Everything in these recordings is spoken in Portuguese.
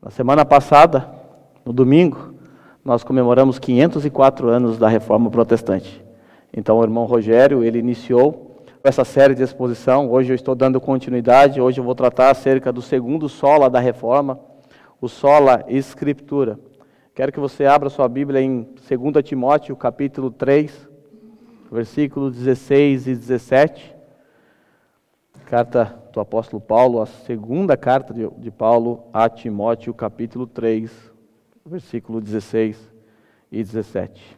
Na semana passada, no domingo, nós comemoramos 504 anos da Reforma Protestante. Então o irmão Rogério, ele iniciou essa série de exposição. Hoje eu estou dando continuidade. Hoje eu vou tratar acerca do segundo sola da Reforma, o sola Scriptura. Quero que você abra sua Bíblia em 2 Timóteo, capítulo 3, versículos 16 e 17. Carta do apóstolo Paulo, a segunda carta de Paulo a Timóteo, capítulo 3, versículo 16 e 17.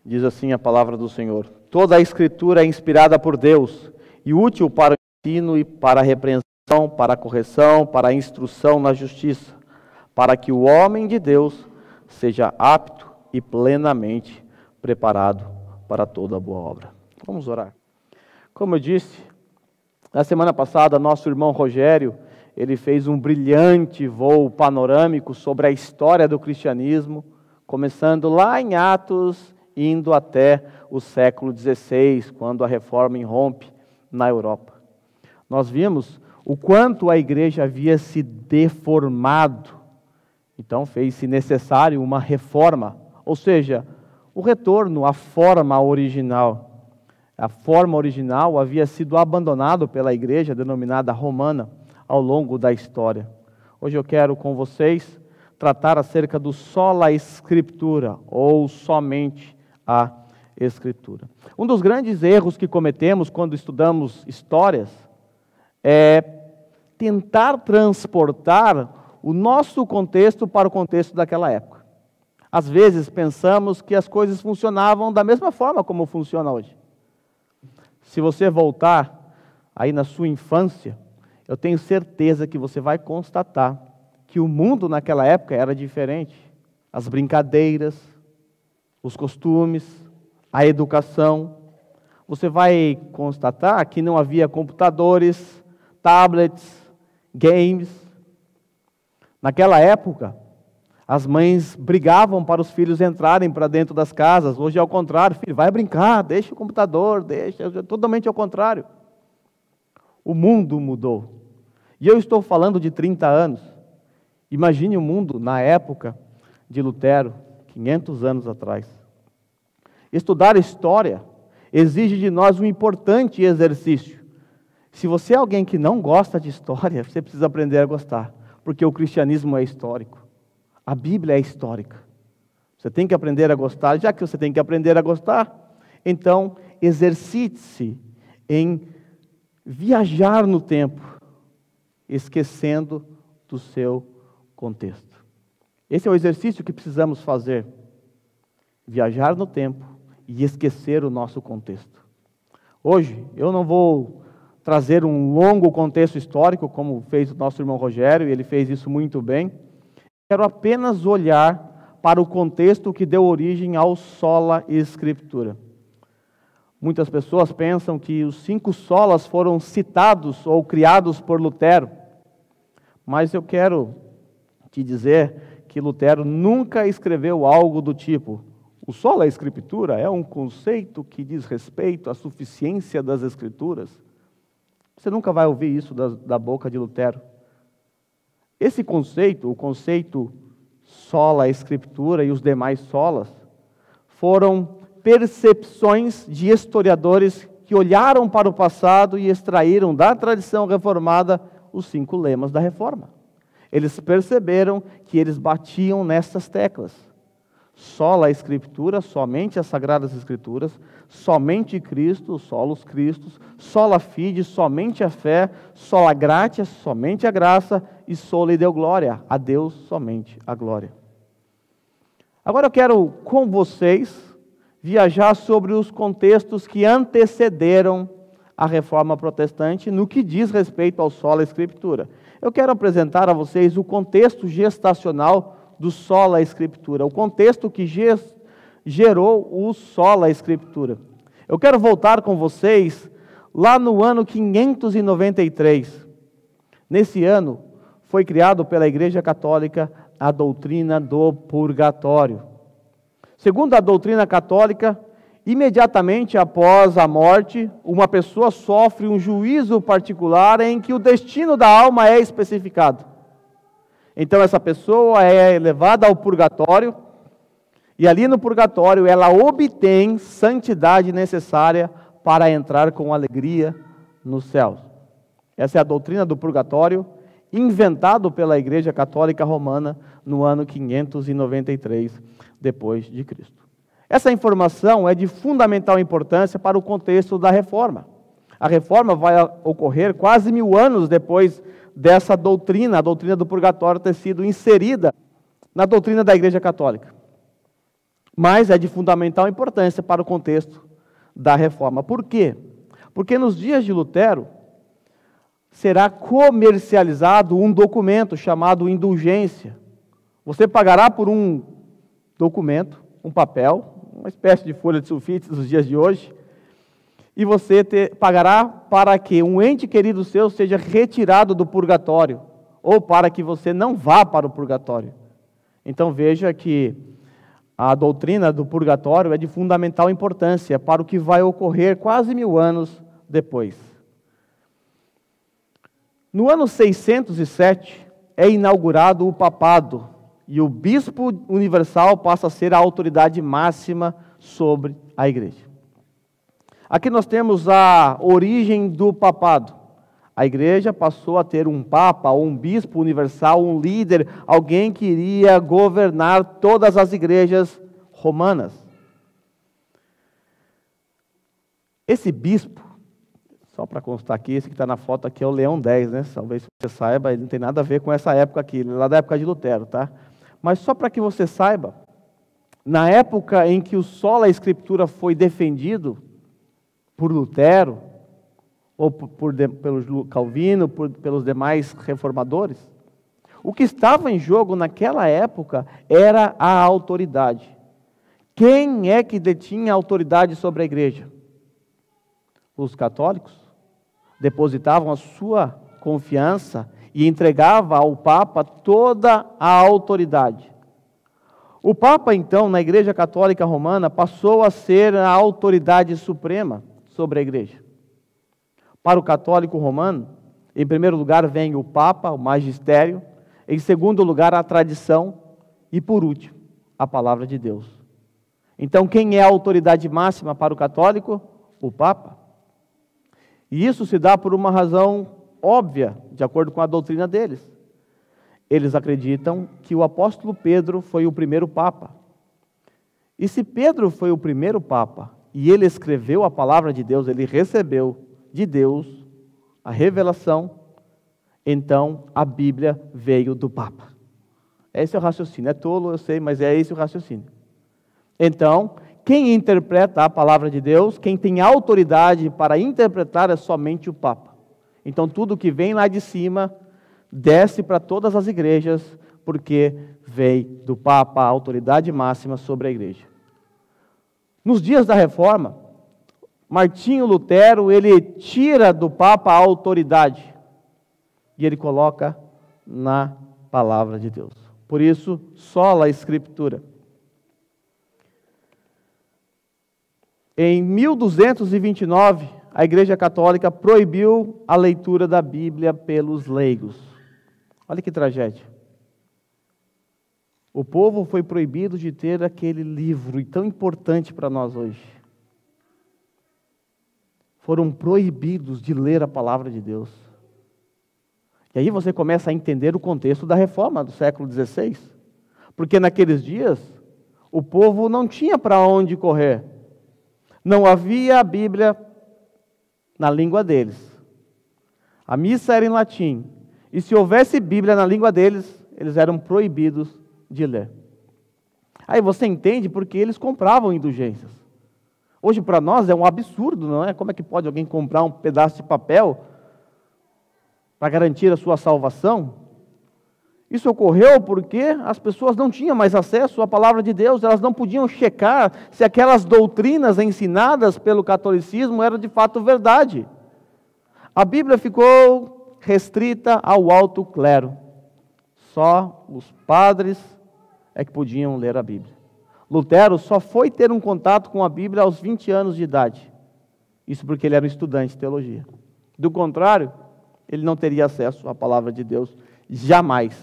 Diz assim a palavra do Senhor: toda a Escritura é inspirada por Deus e útil para o ensino e para a repreensão, para a correção, para a instrução na justiça, para que o homem de Deus seja apto e plenamente preparado para toda boa obra. Vamos orar. Como eu disse, na semana passada, nosso irmão Rogério, ele fez um brilhante voo panorâmico sobre a história do cristianismo, começando lá em Atos, indo até o século XVI, quando a reforma irrompe na Europa. Nós vimos o quanto a igreja havia se deformado, então fez-se necessário uma reforma, ou seja, o retorno à forma original. A forma original havia sido abandonada pela igreja denominada romana ao longo da história. Hoje eu quero com vocês tratar acerca do sola Scriptura, ou somente a Escritura. Um dos grandes erros que cometemos quando estudamos histórias é tentar transportar o nosso contexto para o contexto daquela época. Às vezes pensamos que as coisas funcionavam da mesma forma como funciona hoje. Se você voltar aí na sua infância, eu tenho certeza que você vai constatar que o mundo naquela época era diferente. As brincadeiras, os costumes, a educação. Você vai constatar que não havia computadores, tablets, games. Naquela época, as mães brigavam para os filhos entrarem para dentro das casas. Hoje é ao contrário: filho, vai brincar, deixa o computador, deixa, totalmente ao contrário. O mundo mudou. E eu estou falando de 30 anos. Imagine o mundo na época de Lutero, 500 anos atrás. Estudar história exige de nós um importante exercício. Se você é alguém que não gosta de história, você precisa aprender a gostar, porque o cristianismo é histórico. A Bíblia é histórica. Você tem que aprender a gostar. Já que você tem que aprender a gostar, então exercite-se em viajar no tempo, esquecendo do seu contexto. Esse é o exercício que precisamos fazer. Viajar no tempo e esquecer o nosso contexto. Hoje, eu não vou trazer um longo contexto histórico, como fez o nosso irmão Rogério, e ele fez isso muito bem. Quero apenas olhar para o contexto que deu origem ao sola Scriptura. Muitas pessoas pensam que os 5 solas foram citados ou criados por Lutero, mas eu quero te dizer que Lutero nunca escreveu algo do tipo: o sola Scriptura é um conceito que diz respeito à suficiência das Escrituras. Você nunca vai ouvir isso da boca de Lutero. Esse conceito, o conceito sola Scriptura e os demais solas, foram percepções de historiadores que olharam para o passado e extraíram da tradição reformada os 5 lemas da reforma. Eles perceberam que eles batiam nessas teclas. Sola Scriptura, somente as Sagradas Escrituras, somente Cristo, solos Christus, sola fide, somente a fé, sola gratia, somente a graça, e sola Deo glória, a Deus somente a glória. Agora eu quero com vocês viajar sobre os contextos que antecederam a Reforma Protestante no que diz respeito ao sola Scriptura. Eu quero apresentar a vocês o contexto gestacional do sola Scriptura, o contexto que gerou o sola Scriptura. Eu quero voltar com vocês lá no ano 593. Nesse ano, foi criado pela Igreja Católica a doutrina do purgatório. Segundo a doutrina católica, imediatamente após a morte, uma pessoa sofre um juízo particular em que o destino da alma é especificado. Então essa pessoa é levada ao purgatório, e ali no purgatório ela obtém santidade necessária para entrar com alegria nos céus. Essa é a doutrina do purgatório, inventado pela Igreja Católica Romana no ano 593 depois de Cristo. Essa informação é de fundamental importância para o contexto da Reforma. A Reforma vai ocorrer quase 1000 anos depois dessa doutrina, a doutrina do purgatório ter sido inserida na doutrina da Igreja Católica. Mas é de fundamental importância para o contexto da Reforma. Por quê? Porque nos dias de Lutero será comercializado um documento chamado indulgência. Você pagará por um documento, um papel, uma espécie de folha de sulfite dos dias de hoje, e você pagará para que um ente querido seu seja retirado do purgatório, ou para que você não vá para o purgatório. Então veja que a doutrina do purgatório é de fundamental importância para o que vai ocorrer quase 1000 anos depois. No ano 607 é inaugurado o papado, e o bispo universal passa a ser a autoridade máxima sobre a igreja. Aqui nós temos a origem do papado. A igreja passou a ter um papa, um bispo universal, um líder, alguém que iria governar todas as igrejas romanas. Esse bispo, só para constar aqui, esse que está na foto aqui é o Leão X, né? Talvez você saiba, ele não tem nada a ver com essa época aqui, ele é lá da época de Lutero, tá? Mas só para que você saiba, na época em que o sola escritura foi defendido por Lutero, ou pelo Calvino, pelos demais reformadores, o que estava em jogo naquela época era a autoridade. Quem é que detinha autoridade sobre a igreja? Os católicos depositavam a sua confiança e entregava ao Papa toda a autoridade. O Papa, então, na Igreja Católica Romana, passou a ser a autoridade suprema sobre a igreja. Para o católico romano, em primeiro lugar vem o Papa, o magistério, em segundo lugar a tradição e, por último, a palavra de Deus. Então, quem é a autoridade máxima para o católico? O Papa. E isso se dá por uma razão óbvia, de acordo com a doutrina deles. Eles acreditam que o apóstolo Pedro foi o primeiro Papa. E se Pedro foi o primeiro Papa, e ele escreveu a palavra de Deus, ele recebeu de Deus a revelação, então a Bíblia veio do Papa. Esse é o raciocínio. É tolo, eu sei, mas é esse o raciocínio. Então, quem interpreta a palavra de Deus, quem tem autoridade para interpretar é somente o Papa. Então, tudo que vem lá de cima desce para todas as igrejas, porque veio do Papa a autoridade máxima sobre a igreja. Nos dias da Reforma, Martinho Lutero, ele tira do Papa a autoridade e ele coloca na palavra de Deus. Por isso, sola Escritura. Em 1229, a Igreja Católica proibiu a leitura da Bíblia pelos leigos. Olha que tragédia. O povo foi proibido de ter aquele livro tão importante para nós hoje. Foram proibidos de ler a palavra de Deus. E aí você começa a entender o contexto da reforma do século XVI. Porque naqueles dias, o povo não tinha para onde correr. Não havia a Bíblia na língua deles. A missa era em latim. E se houvesse Bíblia na língua deles, eles eram proibidos de ler. Aí você entende porque eles compravam indulgências. Hoje para nós é um absurdo, não é? Como é que pode alguém comprar um pedaço de papel para garantir a sua salvação? Isso ocorreu porque as pessoas não tinham mais acesso à palavra de Deus, elas não podiam checar se aquelas doutrinas ensinadas pelo catolicismo eram de fato verdade. A Bíblia ficou restrita ao alto clero. Só os padres é que podiam ler a Bíblia. Lutero só foi ter um contato com a Bíblia aos 20 anos de idade. Isso porque ele era um estudante de teologia. Do contrário, ele não teria acesso à palavra de Deus jamais,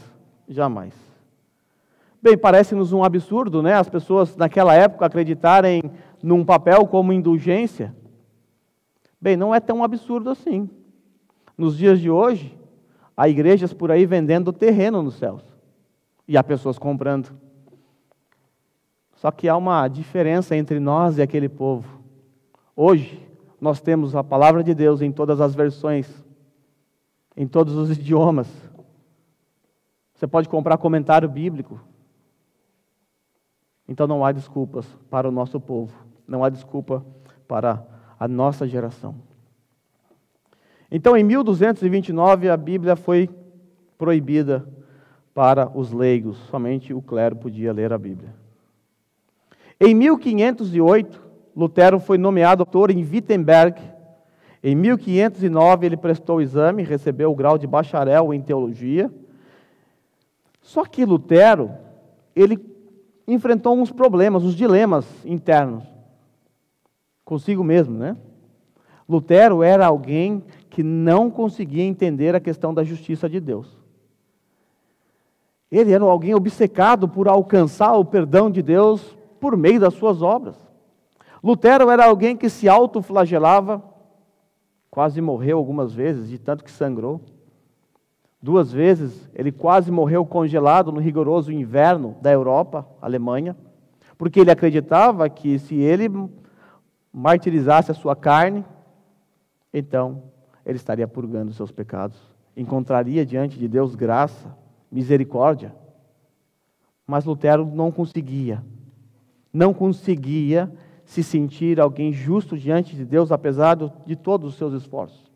jamais. Bem, parece-nos um absurdo, né? As pessoas naquela época acreditarem num papel como indulgência. Bem, não é tão absurdo assim. Nos dias de hoje, há igrejas por aí vendendo terreno nos céus. E há pessoas comprando. Só que há uma diferença entre nós e aquele povo. Hoje, nós temos a palavra de Deus em todas as versões, em todos os idiomas. Você pode comprar comentário bíblico. Então não há desculpas para o nosso povo. Não há desculpa para a nossa geração. Então, em 1229, a Bíblia foi proibida para os leigos. Somente o clero podia ler a Bíblia. Em 1508, Lutero foi nomeado doutor em Wittenberg. Em 1509, ele prestou o exame, recebeu o grau de bacharel em teologia. Só que Lutero, ele enfrentou uns problemas, uns dilemas internos. Consigo mesmo, né? Lutero era alguém que não conseguia entender a questão da justiça de Deus. Ele era alguém obcecado por alcançar o perdão de Deus por meio das suas obras. Lutero era alguém que se autoflagelava, quase morreu algumas vezes, de tanto que sangrou. 2 vezes ele quase morreu congelado no rigoroso inverno da Europa, Alemanha, porque ele acreditava que se ele martirizasse a sua carne, então ele estaria purgando os seus pecados, encontraria diante de Deus graça, misericórdia. Mas Lutero não conseguia se sentir alguém justo diante de Deus, apesar de todos os seus esforços.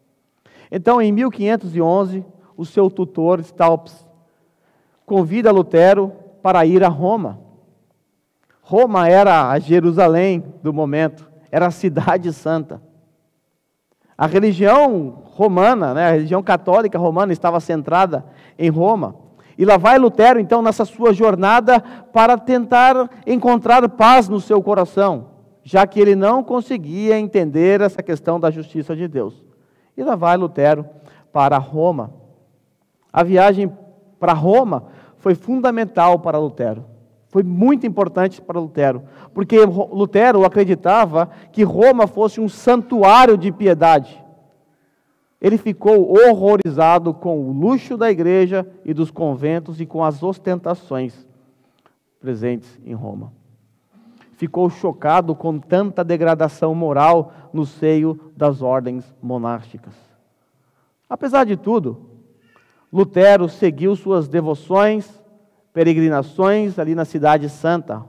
Então, em 1511, o seu tutor, Staupitz, convida Lutero para ir a Roma. Roma era a Jerusalém do momento, era a cidade santa. A religião romana, né, a religião católica romana estava centrada em Roma. E lá vai Lutero, então, nessa sua jornada para tentar encontrar paz no seu coração, já que ele não conseguia entender essa questão da justiça de Deus. E lá vai Lutero para Roma. A viagem para Roma foi fundamental para Lutero. Foi muito importante para Lutero, porque Lutero acreditava que Roma fosse um santuário de piedade. Ele ficou horrorizado com o luxo da igreja e dos conventos e com as ostentações presentes em Roma. Ficou chocado com tanta degradação moral no seio das ordens monásticas. Apesar de tudo, Lutero seguiu suas devoções, peregrinações ali na cidade santa.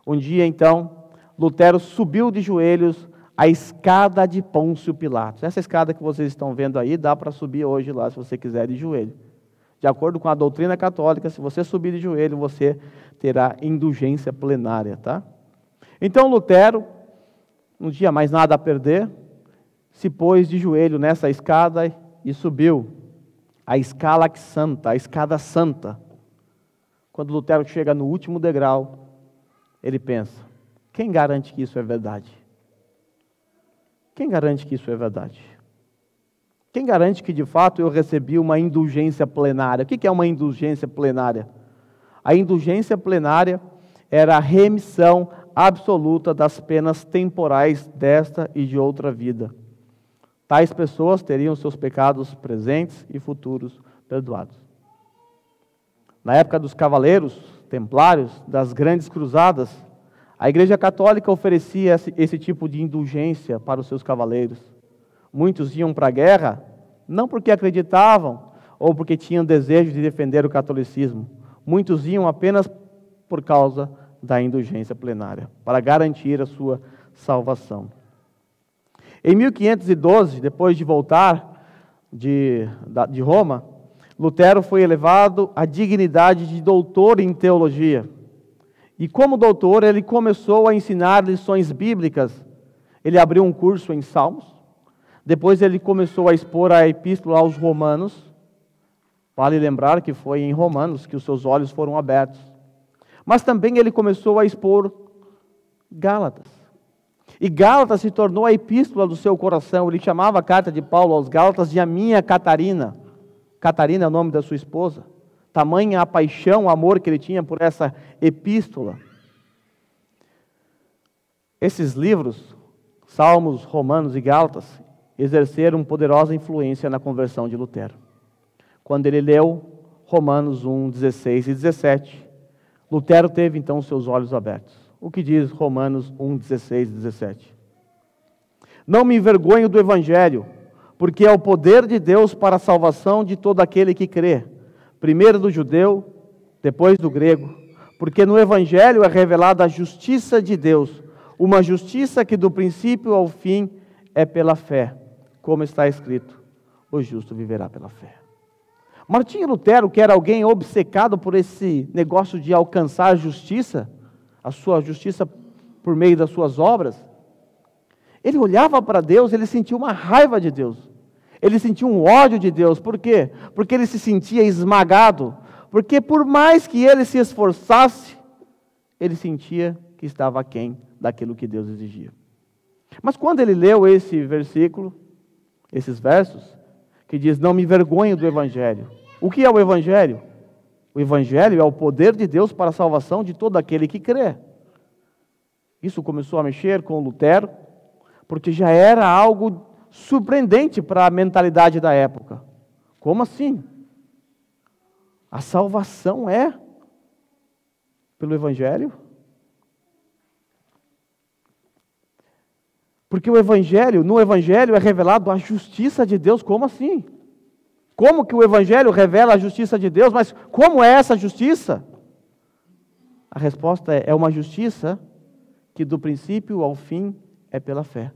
Um dia, então, Lutero subiu de joelhos a escada de Pôncio Pilatos. Essa escada que vocês estão vendo aí, dá para subir hoje lá, se você quiser, de joelho. De acordo com a doutrina católica, se você subir de joelho, você terá indulgência plenária, tá? Então Lutero, não tinha mais nada a perder, se pôs de joelho nessa escada e subiu a escala santa, a escada santa. Quando Lutero chega no último degrau, ele pensa: quem garante que isso é verdade? Quem garante que isso é verdade? Quem garante que de fato eu recebi uma indulgência plenária? O que é uma indulgência plenária? A indulgência plenária era a remissão absoluta das penas temporais desta e de outra vida. Tais pessoas teriam seus pecados presentes e futuros perdoados. Na época dos cavaleiros templários, das grandes cruzadas, a Igreja Católica oferecia esse tipo de indulgência para os seus cavaleiros. Muitos iam para a guerra, não porque acreditavam ou porque tinham desejo de defender o catolicismo. Muitos iam apenas por causa da indulgência plenária, para garantir a sua salvação. Em 1512, depois de voltar de Roma, Lutero foi elevado à dignidade de doutor em teologia. E como doutor, ele começou a ensinar lições bíblicas. Ele abriu um curso em Salmos. Depois ele começou a expor a epístola aos Romanos. Vale lembrar que foi em Romanos que os seus olhos foram abertos. Mas também ele começou a expor Gálatas. E Gálatas se tornou a epístola do seu coração. Ele chamava a carta de Paulo aos Gálatas de a minha Catarina. Catarina é o nome da sua esposa. Tamanha a paixão, o amor que ele tinha por essa epístola. Esses livros, Salmos, Romanos e Gálatas, exerceram poderosa influência na conversão de Lutero. Quando ele leu Romanos 1, 16 e 17, Lutero teve então seus olhos abertos. O que diz Romanos 1, 16 e 17? Não me envergonho do Evangelho, porque é o poder de Deus para a salvação de todo aquele que crê, primeiro do judeu, depois do grego, porque no Evangelho é revelada a justiça de Deus, uma justiça que do princípio ao fim é pela fé, como está escrito, o justo viverá pela fé. Martinho Lutero, que era alguém obcecado por esse negócio de alcançar justiça, a sua justiça por meio das suas obras, ele olhava para Deus, ele sentia uma raiva de Deus, ele sentia um ódio de Deus. Por quê? Porque ele se sentia esmagado, porque por mais que ele se esforçasse, ele sentia que estava aquém daquilo que Deus exigia. Mas quando ele leu esse versículo, esses versos, que diz, não me envergonho do Evangelho. O que é o Evangelho? O Evangelho é o poder de Deus para a salvação de todo aquele que crê. Isso começou a mexer com Lutero, porque já era algo surpreendente para a mentalidade da época. Como assim? A salvação é pelo Evangelho? Porque no Evangelho é revelado a justiça de Deus. Como assim? Como que o Evangelho revela a justiça de Deus? Mas como é essa justiça? A resposta é uma justiça que do princípio ao fim é pela fé.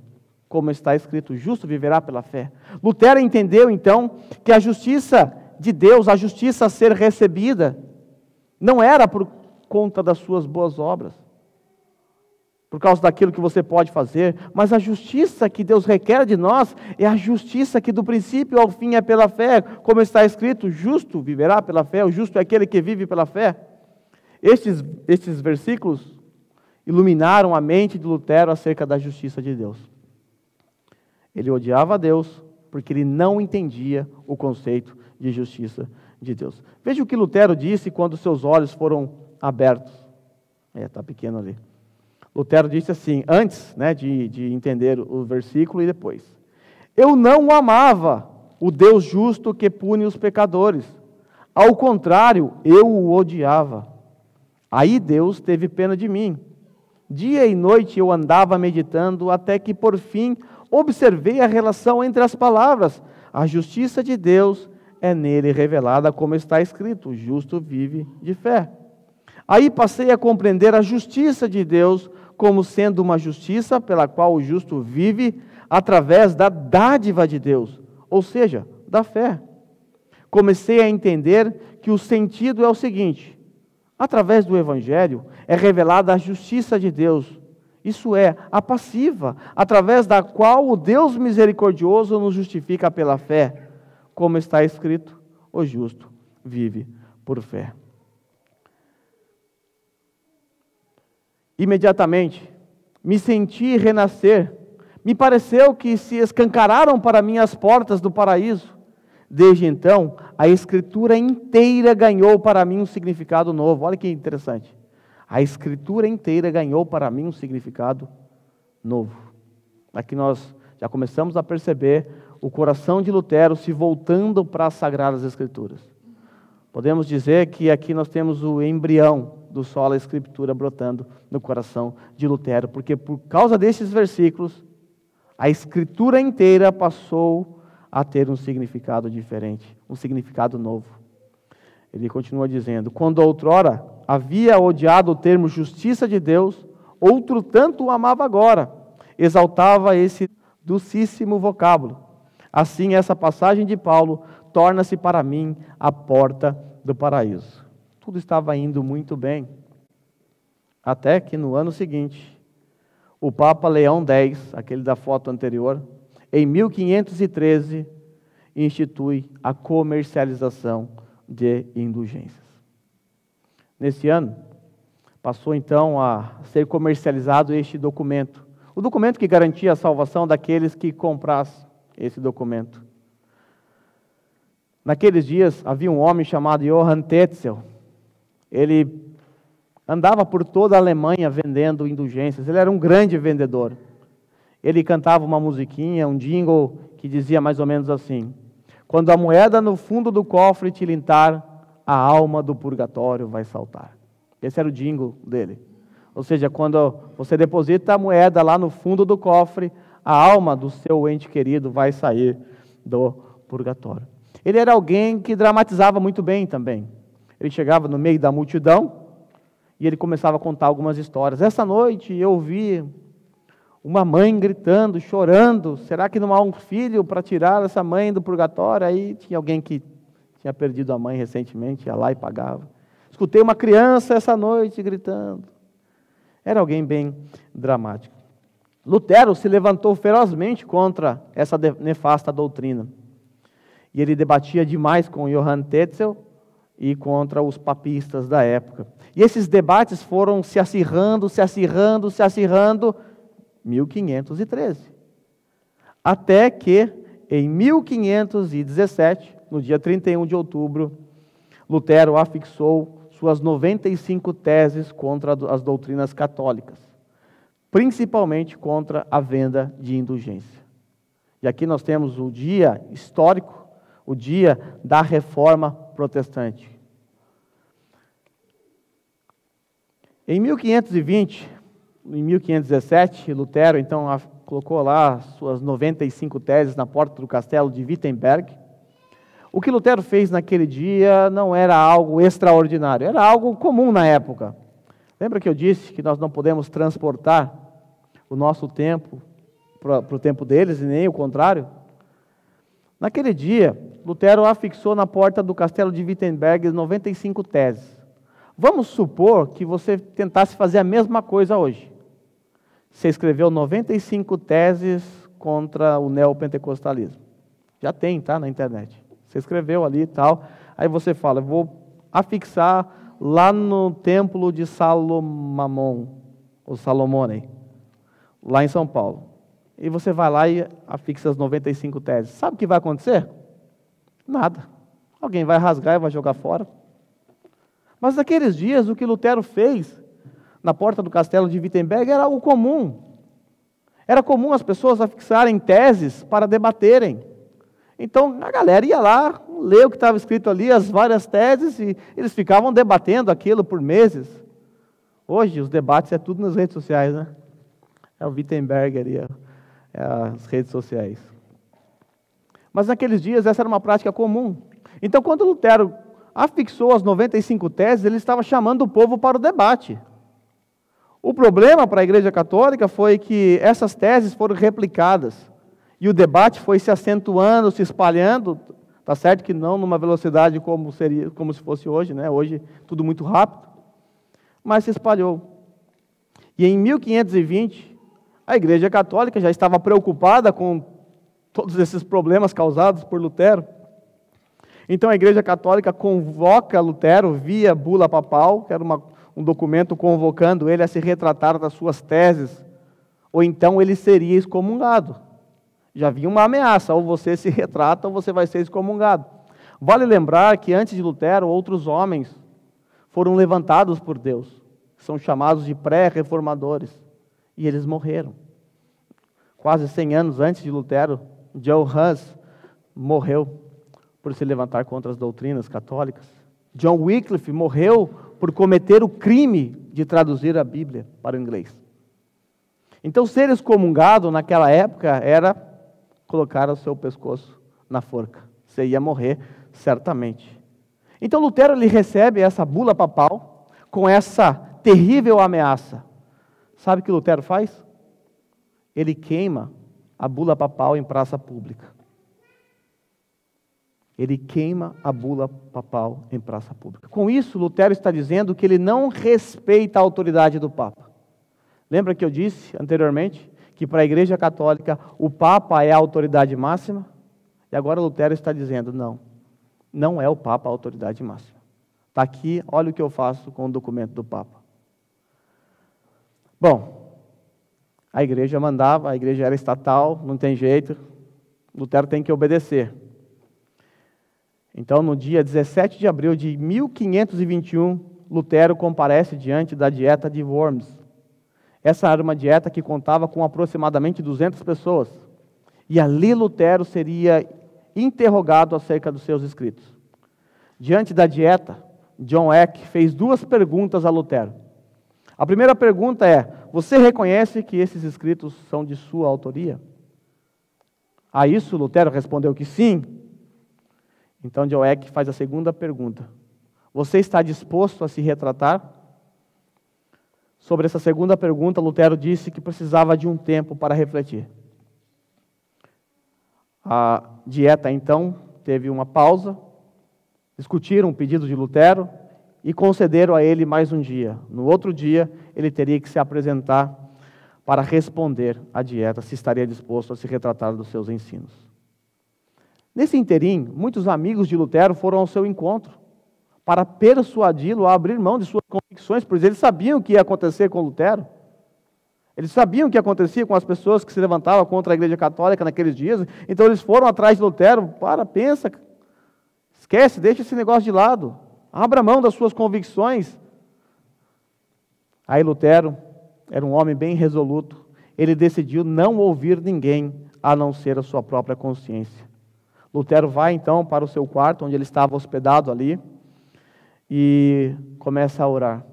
Como está escrito, o justo viverá pela fé. Lutero entendeu então que a justiça de Deus, a justiça a ser recebida, não era por conta das suas boas obras, por causa daquilo que você pode fazer, mas a justiça que Deus requer de nós é a justiça que do princípio ao fim é pela fé, como está escrito, o justo viverá pela fé, o justo é aquele que vive pela fé. Estes versículos iluminaram a mente de Lutero acerca da justiça de Deus. Ele odiava a Deus porque ele não entendia o conceito de justiça de Deus. Veja o que Lutero disse quando seus olhos foram abertos. Está pequeno ali. Lutero disse assim, antes de entender o versículo e depois. Eu não amava o Deus justo que pune os pecadores. Ao contrário, eu o odiava. Aí Deus teve pena de mim. Dia e noite eu andava meditando, até que por fim observei a relação entre as palavras. A justiça de Deus é nele revelada, como está escrito, o justo vive de fé. Aí passei a compreender a justiça de Deus como sendo uma justiça pela qual o justo vive através da dádiva de Deus, ou seja, da fé. Comecei a entender que o sentido é o seguinte: através do Evangelho é revelada a justiça de Deus, isso é, a passiva, através da qual o Deus misericordioso nos justifica pela fé, como está escrito, o justo vive por fé. Imediatamente, me senti renascer, me pareceu que se escancararam para mim as portas do paraíso. Desde então, a Escritura inteira ganhou para mim um significado novo. Olha que interessante. A Escritura inteira ganhou para mim um significado novo. Aqui nós já começamos a perceber o coração de Lutero se voltando para as Sagradas Escrituras. Podemos dizer que aqui nós temos o embrião do sola Escritura brotando no coração de Lutero, porque por causa desses versículos, a Escritura inteira passou a ter um significado diferente, um significado novo. Ele continua dizendo, quando outrora havia odiado o termo justiça de Deus, outro tanto o amava agora, exaltava esse docíssimo vocábulo. Assim, essa passagem de Paulo torna-se para mim a porta do paraíso. Tudo estava indo muito bem, até que no ano seguinte, o Papa Leão X, aquele da foto anterior, em 1513, institui a comercialização de indulgências. Nesse ano, Passou então a ser comercializado este documento. O documento que garantia a salvação daqueles que comprassem esse documento. Naqueles dias havia um homem chamado Johann Tetzel. Ele andava por toda a Alemanha vendendo indulgências. Ele era um grande vendedor. Ele cantava uma musiquinha, um jingle que dizia mais ou menos assim: quando a moeda no fundo do cofre tilintar, a alma do purgatório vai saltar. Esse era o jingle dele. Ou seja, quando você deposita a moeda lá no fundo do cofre, a alma do seu ente querido vai sair do purgatório. Ele era alguém que dramatizava muito bem também. Ele chegava no meio da multidão e ele começava a contar algumas histórias. Essa noite eu vi uma mãe gritando, chorando. Será que não há um filho para tirar essa mãe do purgatório? Aí tinha alguém que tinha perdido a mãe recentemente, ia lá e pagava. Escutei uma criança essa noite gritando. Era alguém bem dramático. Lutero se levantou ferozmente contra essa nefasta doutrina. E ele debatia demais com Johann Tetzel e contra os papistas da época. E esses debates foram se acirrando, 1513. Até que, em 1517, no dia 31 de outubro, Lutero afixou suas 95 teses contra as doutrinas católicas, principalmente contra a venda de indulgência. E aqui nós temos o dia histórico, o dia da Reforma Protestante. Em 1520, em 1517, Lutero então colocou lá suas 95 teses na porta do castelo de Wittenberg. O que Lutero fez naquele dia não era algo extraordinário, era algo comum na época. Lembra que eu disse que nós não podemos transportar o nosso tempo para o tempo deles e nem o contrário? Naquele dia, Lutero afixou na porta do castelo de Wittenberg 95 teses. Vamos supor que você tentasse fazer a mesma coisa hoje. Você escreveu 95 teses contra o neopentecostalismo. Já tem, tá, na internet. Você escreveu ali e tal, aí você fala, eu vou afixar lá no templo de Salomão, ou Salomone, lá em São Paulo. E você vai lá e afixa as 95 teses. Sabe o que vai acontecer? Nada. Alguém vai rasgar e vai jogar fora. Mas naqueles dias, o que Lutero fez na porta do castelo de Wittenberg era algo comum. Era comum as pessoas afixarem teses para debaterem. Então, a galera ia lá, ler o que estava escrito ali, as várias teses, e eles ficavam debatendo aquilo por meses. Hoje, os debates é tudo nas redes sociais, né? É o Wittenberg ali, as redes sociais. Mas naqueles dias, essa era uma prática comum. Então, quando Lutero afixou as 95 teses, ele estava chamando o povo para o debate. O problema para a Igreja Católica foi que essas teses foram replicadas. E o debate foi se acentuando, se espalhando, tá certo que não numa velocidade como se fosse hoje, né? Hoje tudo muito rápido, mas se espalhou. E em 1520, a Igreja Católica já estava preocupada com todos esses problemas causados por Lutero. Então a Igreja Católica convoca Lutero via bula papal, que era um documento convocando ele a se retratar das suas teses, ou então ele seria excomungado. Já havia uma ameaça, ou você se retrata ou você vai ser excomungado. Vale lembrar que antes de Lutero, outros homens foram levantados por Deus, são chamados de pré-reformadores, e eles morreram. Quase 100 anos antes de Lutero, John Hus morreu por se levantar contra as doutrinas católicas. John Wycliffe morreu por cometer o crime de traduzir a Bíblia para o inglês. Então, ser excomungado naquela época era colocar o seu pescoço na forca. Você ia morrer, certamente. Então, Lutero ele recebe essa bula papal com essa terrível ameaça. Sabe o que Lutero faz? Ele queima a bula papal em praça pública. Ele queima a bula papal em praça pública. Com isso, Lutero está dizendo que ele não respeita a autoridade do Papa. Lembra que eu disse anteriormente que para a Igreja Católica o Papa é a autoridade máxima? E agora Lutero está dizendo, não é o Papa a autoridade máxima. Está aqui, olha o que eu faço com o documento do Papa. Bom, a igreja mandava, a igreja era estatal, não tem jeito, Lutero tem que obedecer. Então, no dia 17 de abril de 1521, Lutero comparece diante da dieta de Worms. Essa era uma dieta que contava com aproximadamente 200 pessoas. E ali Lutero seria interrogado acerca dos seus escritos. Diante da dieta, John Eck fez 2 perguntas a Lutero. A primeira pergunta é: você reconhece que esses escritos são de sua autoria? A isso Lutero respondeu que sim. Então John Eck faz a segunda pergunta: você está disposto a se retratar? Sobre essa segunda pergunta, Lutero disse que precisava de um tempo para refletir. A dieta, então, teve uma pausa, discutiram o pedido de Lutero e concederam a ele mais um dia. No outro dia, ele teria que se apresentar para responder à dieta, se estaria disposto a se retratar dos seus ensinos. Nesse interim, muitos amigos de Lutero foram ao seu encontro para persuadi-lo a abrir mão de suas convicções, pois eles sabiam o que ia acontecer com Lutero. Eles sabiam o que acontecia com as pessoas que se levantavam contra a Igreja Católica naqueles dias. Então eles foram atrás de Lutero. Pensa, esquece, deixa esse negócio de lado. Abra mão das suas convicções. Aí Lutero era um homem bem resoluto. Ele decidiu não ouvir ninguém a não ser a sua própria consciência. Lutero vai então para o seu quarto, onde ele estava hospedado ali, e começa a orar.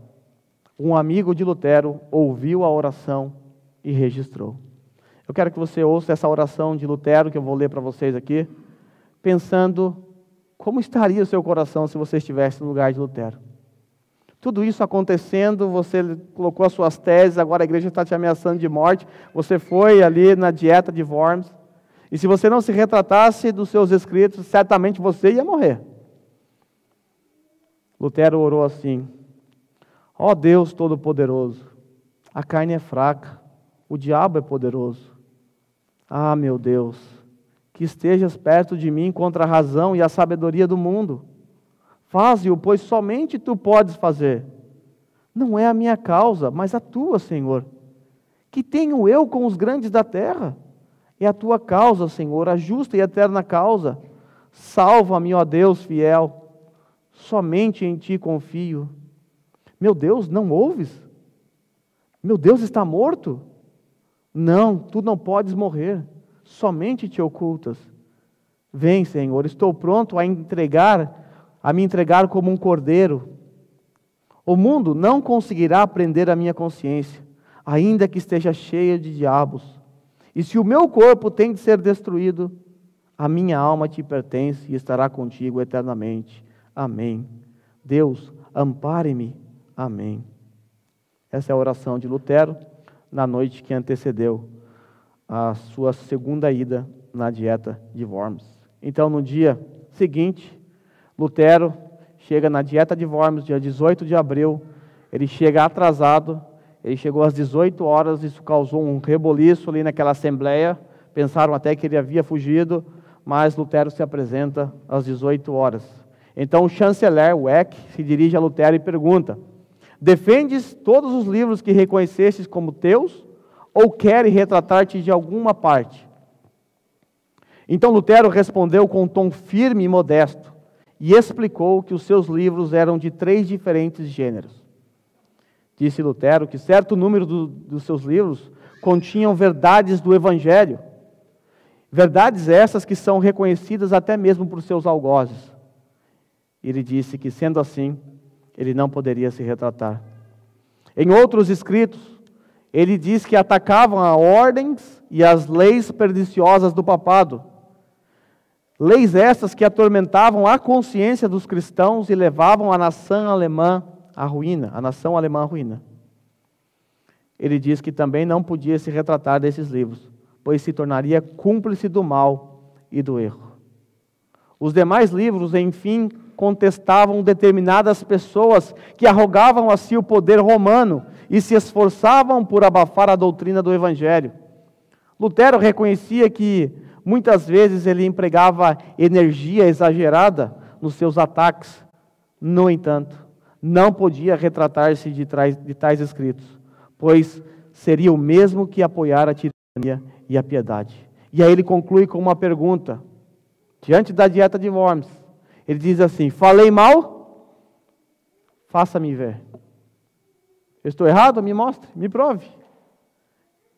Um amigo de Lutero ouviu a oração e registrou. Eu quero que você ouça essa oração de Lutero, que eu vou ler para vocês aqui, pensando como estaria o seu coração se você estivesse no lugar de Lutero. Tudo isso acontecendo, você colocou as suas teses, agora a igreja está te ameaçando de morte, você foi ali na dieta de Worms, e se você não se retratasse dos seus escritos, certamente você ia morrer. Lutero orou assim: ó Deus Todo-Poderoso, a carne é fraca, o diabo é poderoso. Ah, meu Deus, que estejas perto de mim contra a razão e a sabedoria do mundo. Faze-o, pois somente tu podes fazer. Não é a minha causa, mas a tua, Senhor. Que tenho eu com os grandes da terra? É a tua causa, Senhor, a justa e eterna causa. Salva-me, ó Deus fiel. Somente em ti confio. Meu Deus, não ouves? Meu Deus está morto? Não, tu não podes morrer. Somente te ocultas. Vem, Senhor, estou pronto a me entregar como um cordeiro. O mundo não conseguirá prender a minha consciência, ainda que esteja cheia de diabos. E se o meu corpo tem de ser destruído, a minha alma te pertence e estará contigo eternamente. Amém. Deus, ampare-me. Amém. Essa é a oração de Lutero na noite que antecedeu a sua segunda ida na dieta de Worms. Então, no dia seguinte, Lutero chega na dieta de Worms, dia 18 de abril, ele chega atrasado, ele chegou às 18 horas, isso causou um reboliço ali naquela assembleia, pensaram até que ele havia fugido, mas Lutero se apresenta às 18 horas. Então o chanceler, o Eck, se dirige a Lutero e pergunta: defendes todos os livros que reconhecestes como teus, ou queres retratar-te de alguma parte? Então Lutero respondeu com um tom firme e modesto, e explicou que os seus livros eram de 3 diferentes gêneros. Disse Lutero que certo número dos seus livros continham verdades do Evangelho, verdades essas que são reconhecidas até mesmo por seus algozes. Ele disse que, sendo assim, ele não poderia se retratar. Em outros escritos, ele diz que atacavam as ordens e as leis perniciosas do papado. Leis essas que atormentavam a consciência dos cristãos e levavam a nação alemã à ruína, Ele diz que também não podia se retratar desses livros, pois se tornaria cúmplice do mal e do erro. Os demais livros, enfim, contestavam determinadas pessoas que arrogavam a si o poder romano e se esforçavam por abafar a doutrina do Evangelho. Lutero reconhecia que muitas vezes ele empregava energia exagerada nos seus ataques. No entanto, não podia retratar-se de tais escritos, pois seria o mesmo que apoiar a tirania e a piedade. E aí ele conclui com uma pergunta, diante da dieta de Worms. Ele diz assim: falei mal? Faça-me ver. Eu estou errado? Me mostre, me prove.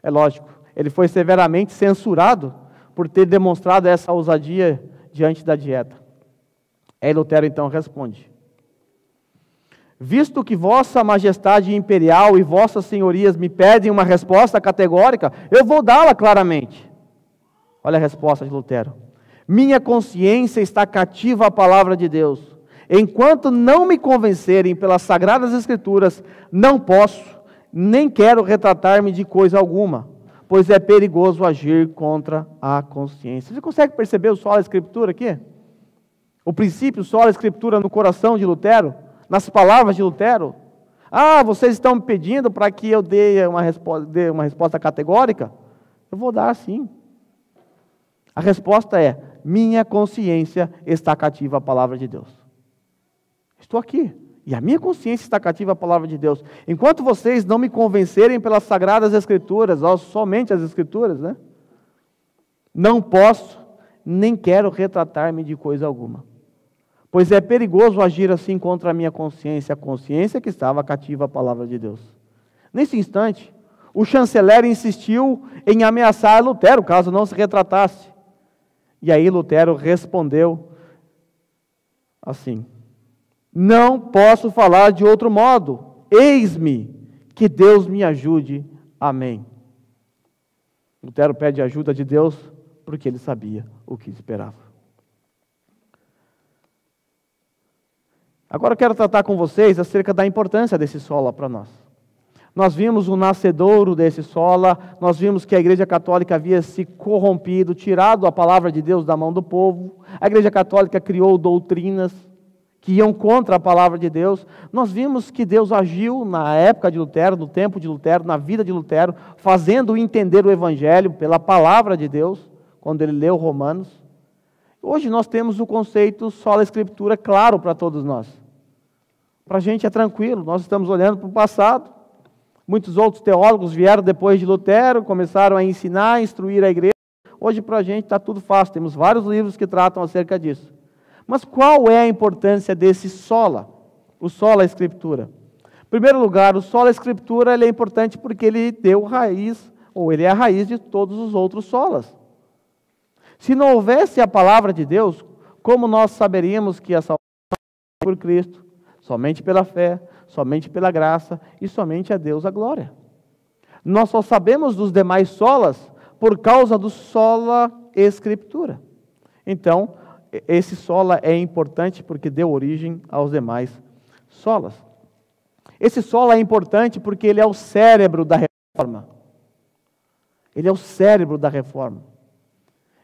É lógico, ele foi severamente censurado por ter demonstrado essa ousadia diante da dieta. Aí Lutero então responde: visto que vossa majestade imperial e vossas senhorias me pedem uma resposta categórica, eu vou dá-la claramente. Olha a resposta de Lutero: minha consciência está cativa à palavra de Deus. Enquanto não me convencerem pelas Sagradas Escrituras, não posso, nem quero retratar-me de coisa alguma, pois é perigoso agir contra a consciência. Você consegue perceber o sola Escritura aqui? O princípio sola Escritura no coração de Lutero, nas palavras de Lutero. Ah, vocês estão me pedindo para que eu dê uma resposta categórica? Eu vou dar sim. A resposta é: minha consciência está cativa à palavra de Deus. Estou aqui, e a minha consciência está cativa à palavra de Deus. Enquanto vocês não me convencerem pelas Sagradas Escrituras, somente as Escrituras, né? Não posso, nem quero retratar-me de coisa alguma. Pois é perigoso agir assim contra a minha consciência, a consciência que estava cativa à palavra de Deus. Nesse instante, o chanceler insistiu em ameaçar Lutero, caso não se retratasse. E aí Lutero respondeu assim: não posso falar de outro modo. Eis-me, que Deus me ajude. Amém. Lutero pede ajuda de Deus porque ele sabia o que esperava. Agora eu quero tratar com vocês acerca da importância desse sola para nós. Nós vimos o nascedouro desse sola, nós vimos que a Igreja Católica havia se corrompido, tirado a palavra de Deus da mão do povo. A Igreja Católica criou doutrinas que iam contra a palavra de Deus. Nós vimos que Deus agiu na época de Lutero, no tempo de Lutero, na vida de Lutero, fazendo entender o Evangelho pela palavra de Deus, quando ele leu Romanos. Hoje nós temos o conceito sola Escritura claro para todos nós. Para a gente é tranquilo, nós estamos olhando para o passado. Muitos outros teólogos vieram depois de Lutero, começaram a ensinar, a instruir a igreja. Hoje para a gente está tudo fácil, temos vários livros que tratam acerca disso. Mas qual é a importância desse sola, o sola Escritura? Em primeiro lugar, o sola Escritura ele é importante porque ele deu raiz, ou ele é a raiz de todos os outros solas. Se não houvesse a palavra de Deus, como nós saberíamos que a salvação é por Cristo, somente pela fé, somente pela graça e somente a Deus a glória? Nós só sabemos dos demais solas por causa do sola Escritura. Então, esse sola é importante porque deu origem aos demais solas. Esse sola é importante porque ele é o cérebro da reforma. Ele é o cérebro da reforma.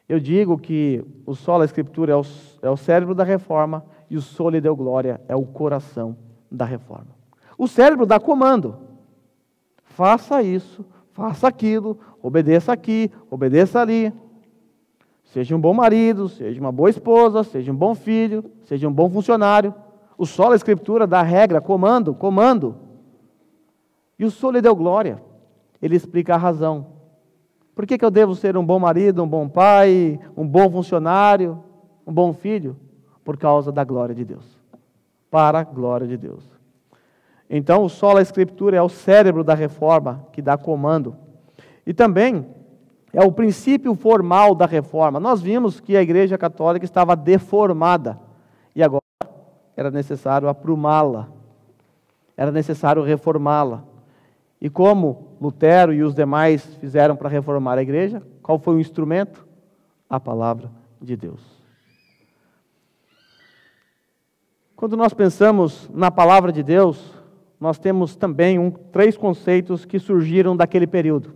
Eu digo que o sola Escritura é o cérebro da reforma e o soli deo glória é o coração da reforma. O cérebro dá comando. Faça isso, faça aquilo, obedeça aqui, obedeça ali. Seja um bom marido, seja uma boa esposa, seja um bom filho, seja um bom funcionário. O sola Escritura dá regra, comando. E o soli deo glória, ele explica a razão. Por que eu devo ser um bom marido, um bom pai, um bom funcionário, um bom filho? Por causa da glória de Deus. Para a glória de Deus. Então, o sola Escritura é o cérebro da reforma que dá comando. E também é o princípio formal da reforma. Nós vimos que a Igreja Católica estava deformada. E agora era necessário aprumá-la. Era necessário reformá-la. E como Lutero e os demais fizeram para reformar a igreja, qual foi o instrumento? A palavra de Deus. Quando nós pensamos na palavra de Deus, nós temos também 3 conceitos que surgiram daquele período.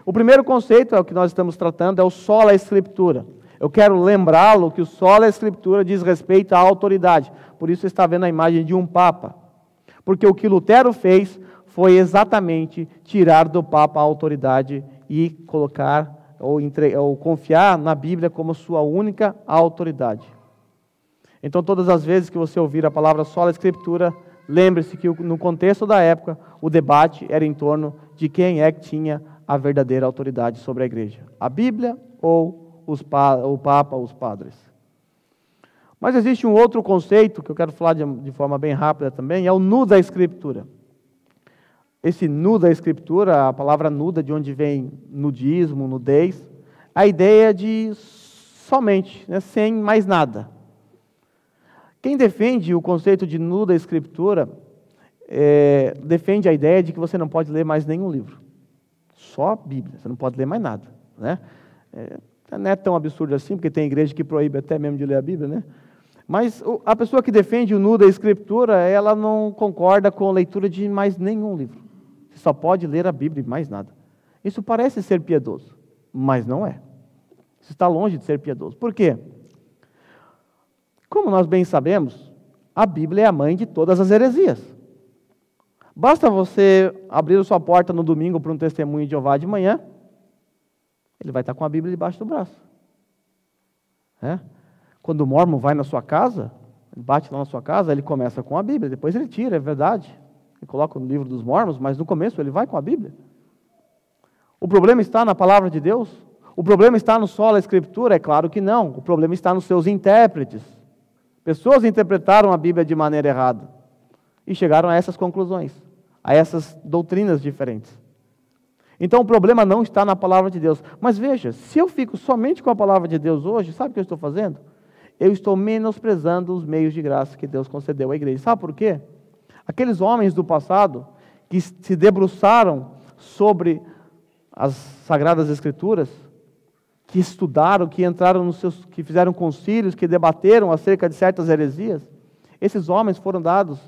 O primeiro conceito, é o que nós estamos tratando, é o sola Escritura. Eu quero lembrá-lo que o sola Escritura diz respeito à autoridade. Por isso está vendo a imagem de um Papa. Porque o que Lutero fez foi exatamente tirar do Papa a autoridade e colocar ou confiar na Bíblia como sua única autoridade. Então, todas as vezes que você ouvir a palavra sola Escritura, lembre-se que no contexto da época, o debate era em torno de quem é que tinha a verdadeira autoridade sobre a igreja: a Bíblia ou o Papa, os padres. Mas existe um outro conceito que eu quero falar de forma bem rápida também, é o nu da Escritura. Esse nu da Escritura, a palavra nuda, de onde vem nudismo, nudez, a ideia de somente, né, sem mais nada. Quem defende o conceito de nu da Escritura, defende a ideia de que você não pode ler mais nenhum livro. Só a Bíblia, você não pode ler mais nada. Né? Não é tão absurdo assim, porque tem igreja que proíbe até mesmo de ler a Bíblia, né? Mas a pessoa que defende o nu da Escritura, ela não concorda com a leitura de mais nenhum livro. Você só pode ler a Bíblia e mais nada. Isso parece ser piedoso, mas não é. Isso está longe de ser piedoso. Por quê? Como nós bem sabemos, a Bíblia é a mãe de todas as heresias. Basta você abrir a sua porta no domingo para um testemunho de Jeová de manhã, ele vai estar com a Bíblia debaixo do braço. Quando o mormon vai na sua casa, ele bate lá na sua casa, ele começa com a Bíblia, depois ele tira, é verdade. Ele coloca no livro dos mormons, mas no começo ele vai com a Bíblia. O problema está na palavra de Deus? O problema está no sola Escritura? É claro que não. O problema está nos seus intérpretes. Pessoas interpretaram a Bíblia de maneira errada e chegaram a essas conclusões, a essas doutrinas diferentes. Então o problema não está na palavra de Deus. Mas veja, se eu fico somente com a palavra de Deus hoje, sabe o que eu estou fazendo? Eu estou menosprezando os meios de graça que Deus concedeu à igreja. Sabe por quê? Aqueles homens do passado que se debruçaram sobre as Sagradas Escrituras, que estudaram, que entraram que fizeram concílios, que debateram acerca de certas heresias, esses homens foram dados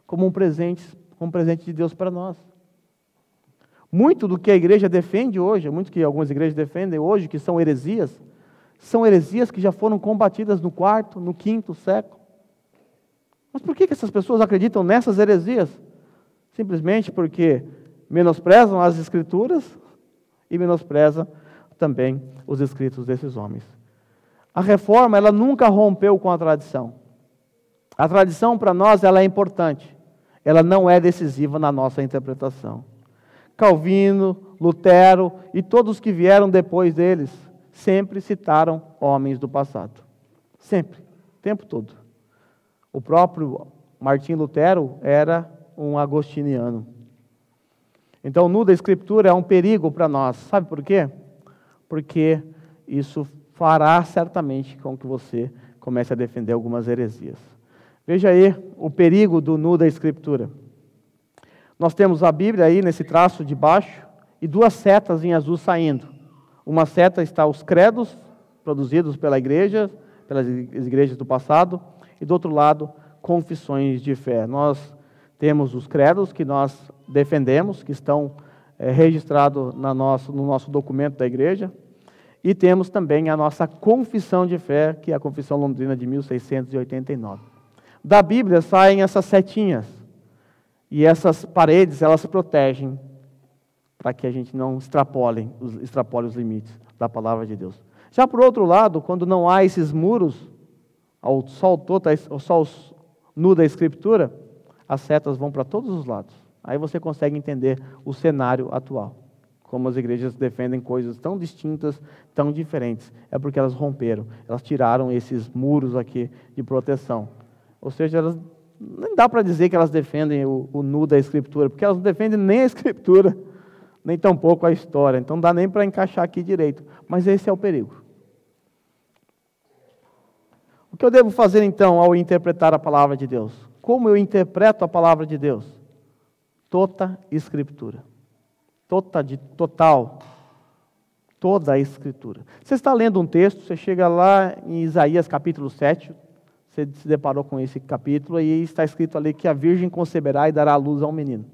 como um presente de Deus para nós. Muito do que a igreja defende hoje, muito que algumas igrejas defendem hoje, que são heresias que já foram combatidas no 4º, no 5º século. Mas por que essas pessoas acreditam nessas heresias? Simplesmente porque menosprezam as Escrituras e menosprezam também os escritos desses homens. A reforma, ela nunca rompeu com a tradição. A tradição para nós, ela é importante. Ela não é decisiva na nossa interpretação. Calvino, Lutero e todos que vieram depois deles sempre citaram homens do passado. Sempre, o tempo todo. O próprio Martim Lutero era um agostiniano. Então, o nu da Escritura é um perigo para nós. Sabe por quê? Porque isso fará certamente com que você comece a defender algumas heresias. Veja aí o perigo do nu da Escritura. Nós temos a Bíblia aí nesse traço de baixo e duas setas em azul saindo. Uma seta está os credos produzidos pela igreja, pelas igrejas do passado, e do outro lado, confissões de fé. Nós temos os credos que nós defendemos, que estão registrados no nosso documento da igreja, e temos também a nossa confissão de fé, que é a Confissão Londrina de 1689. Da Bíblia saem essas setinhas, e essas paredes, elas se protegem para que a gente não extrapole os limites da palavra de Deus. Já por outro lado, quando não há esses muros, só o nu da Escritura, as setas vão para todos os lados. Aí você consegue entender o cenário atual. Como as igrejas defendem coisas tão distintas, tão diferentes. É porque elas romperam, elas tiraram esses muros aqui de proteção. Ou seja, elas não dá para dizer que elas defendem o nu da Escritura, porque elas não defendem nem a Escritura, nem tampouco a história. Então não dá nem para encaixar aqui direito. Mas esse é o perigo. O que eu devo fazer então ao interpretar a palavra de Deus? Como eu interpreto a palavra de Deus? Toda Escritura. Total. Toda a Escritura. Você está lendo um texto, você chega lá em Isaías capítulo 7, você se deparou com esse capítulo, e está escrito ali que a virgem conceberá e dará à luz a um menino.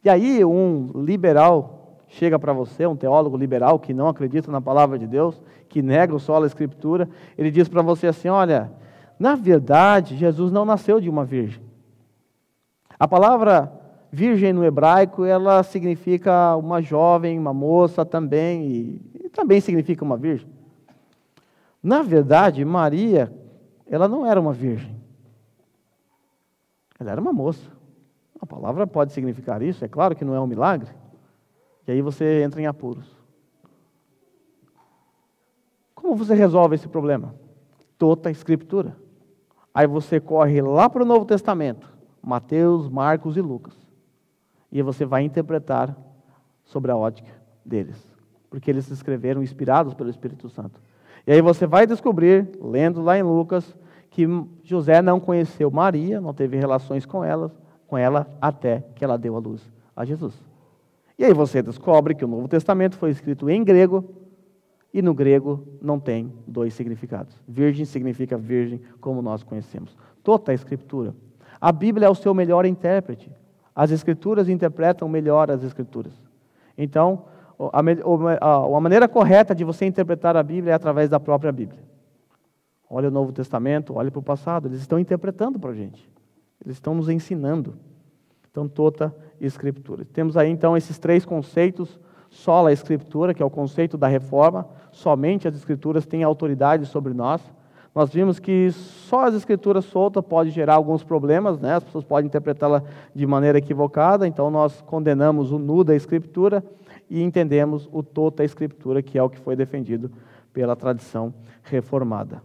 E aí um liberal chega para você, um teólogo liberal que não acredita na palavra de Deus, que nega o sola Escritura, ele diz para você assim, olha, na verdade, Jesus não nasceu de uma virgem. A palavra virgem no hebraico, ela significa uma jovem, uma moça também, e também significa uma virgem. Na verdade, Maria, ela não era uma virgem. Ela era uma moça. A palavra pode significar isso, é claro que não é um milagre, E aí você entra em apuros. Como você resolve esse problema? Toda a Escritura. Aí você corre lá para o Novo Testamento, Mateus, Marcos e Lucas. E aí você vai interpretar sobre a ótica deles. Porque eles escreveram inspirados pelo Espírito Santo. E aí você vai descobrir, lendo lá em Lucas, que José não conheceu Maria, não teve relações com ela até que ela deu à luz a Jesus. E aí você descobre que o Novo Testamento foi escrito em grego, e no grego não tem dois significados. Virgem significa virgem, como nós conhecemos. Toda a Escritura. A Bíblia é o seu melhor intérprete. As Escrituras interpretam melhor as Escrituras. Então, a maneira correta de você interpretar a Bíblia é através da própria Bíblia. Olha o Novo Testamento, olha para o passado. Eles estão interpretando para a gente. Eles estão nos ensinando. Então, toda a Escritura. Temos aí, então, esses três conceitos. Sola a Escritura, que é o conceito da reforma. Somente as Escrituras têm autoridade sobre nós. Nós vimos que só as Escrituras soltas podem gerar alguns problemas, né? As pessoas podem interpretá-la de maneira equivocada, então nós condenamos o nu da Escritura e entendemos o toda a Escritura, que é o que foi defendido pela tradição reformada.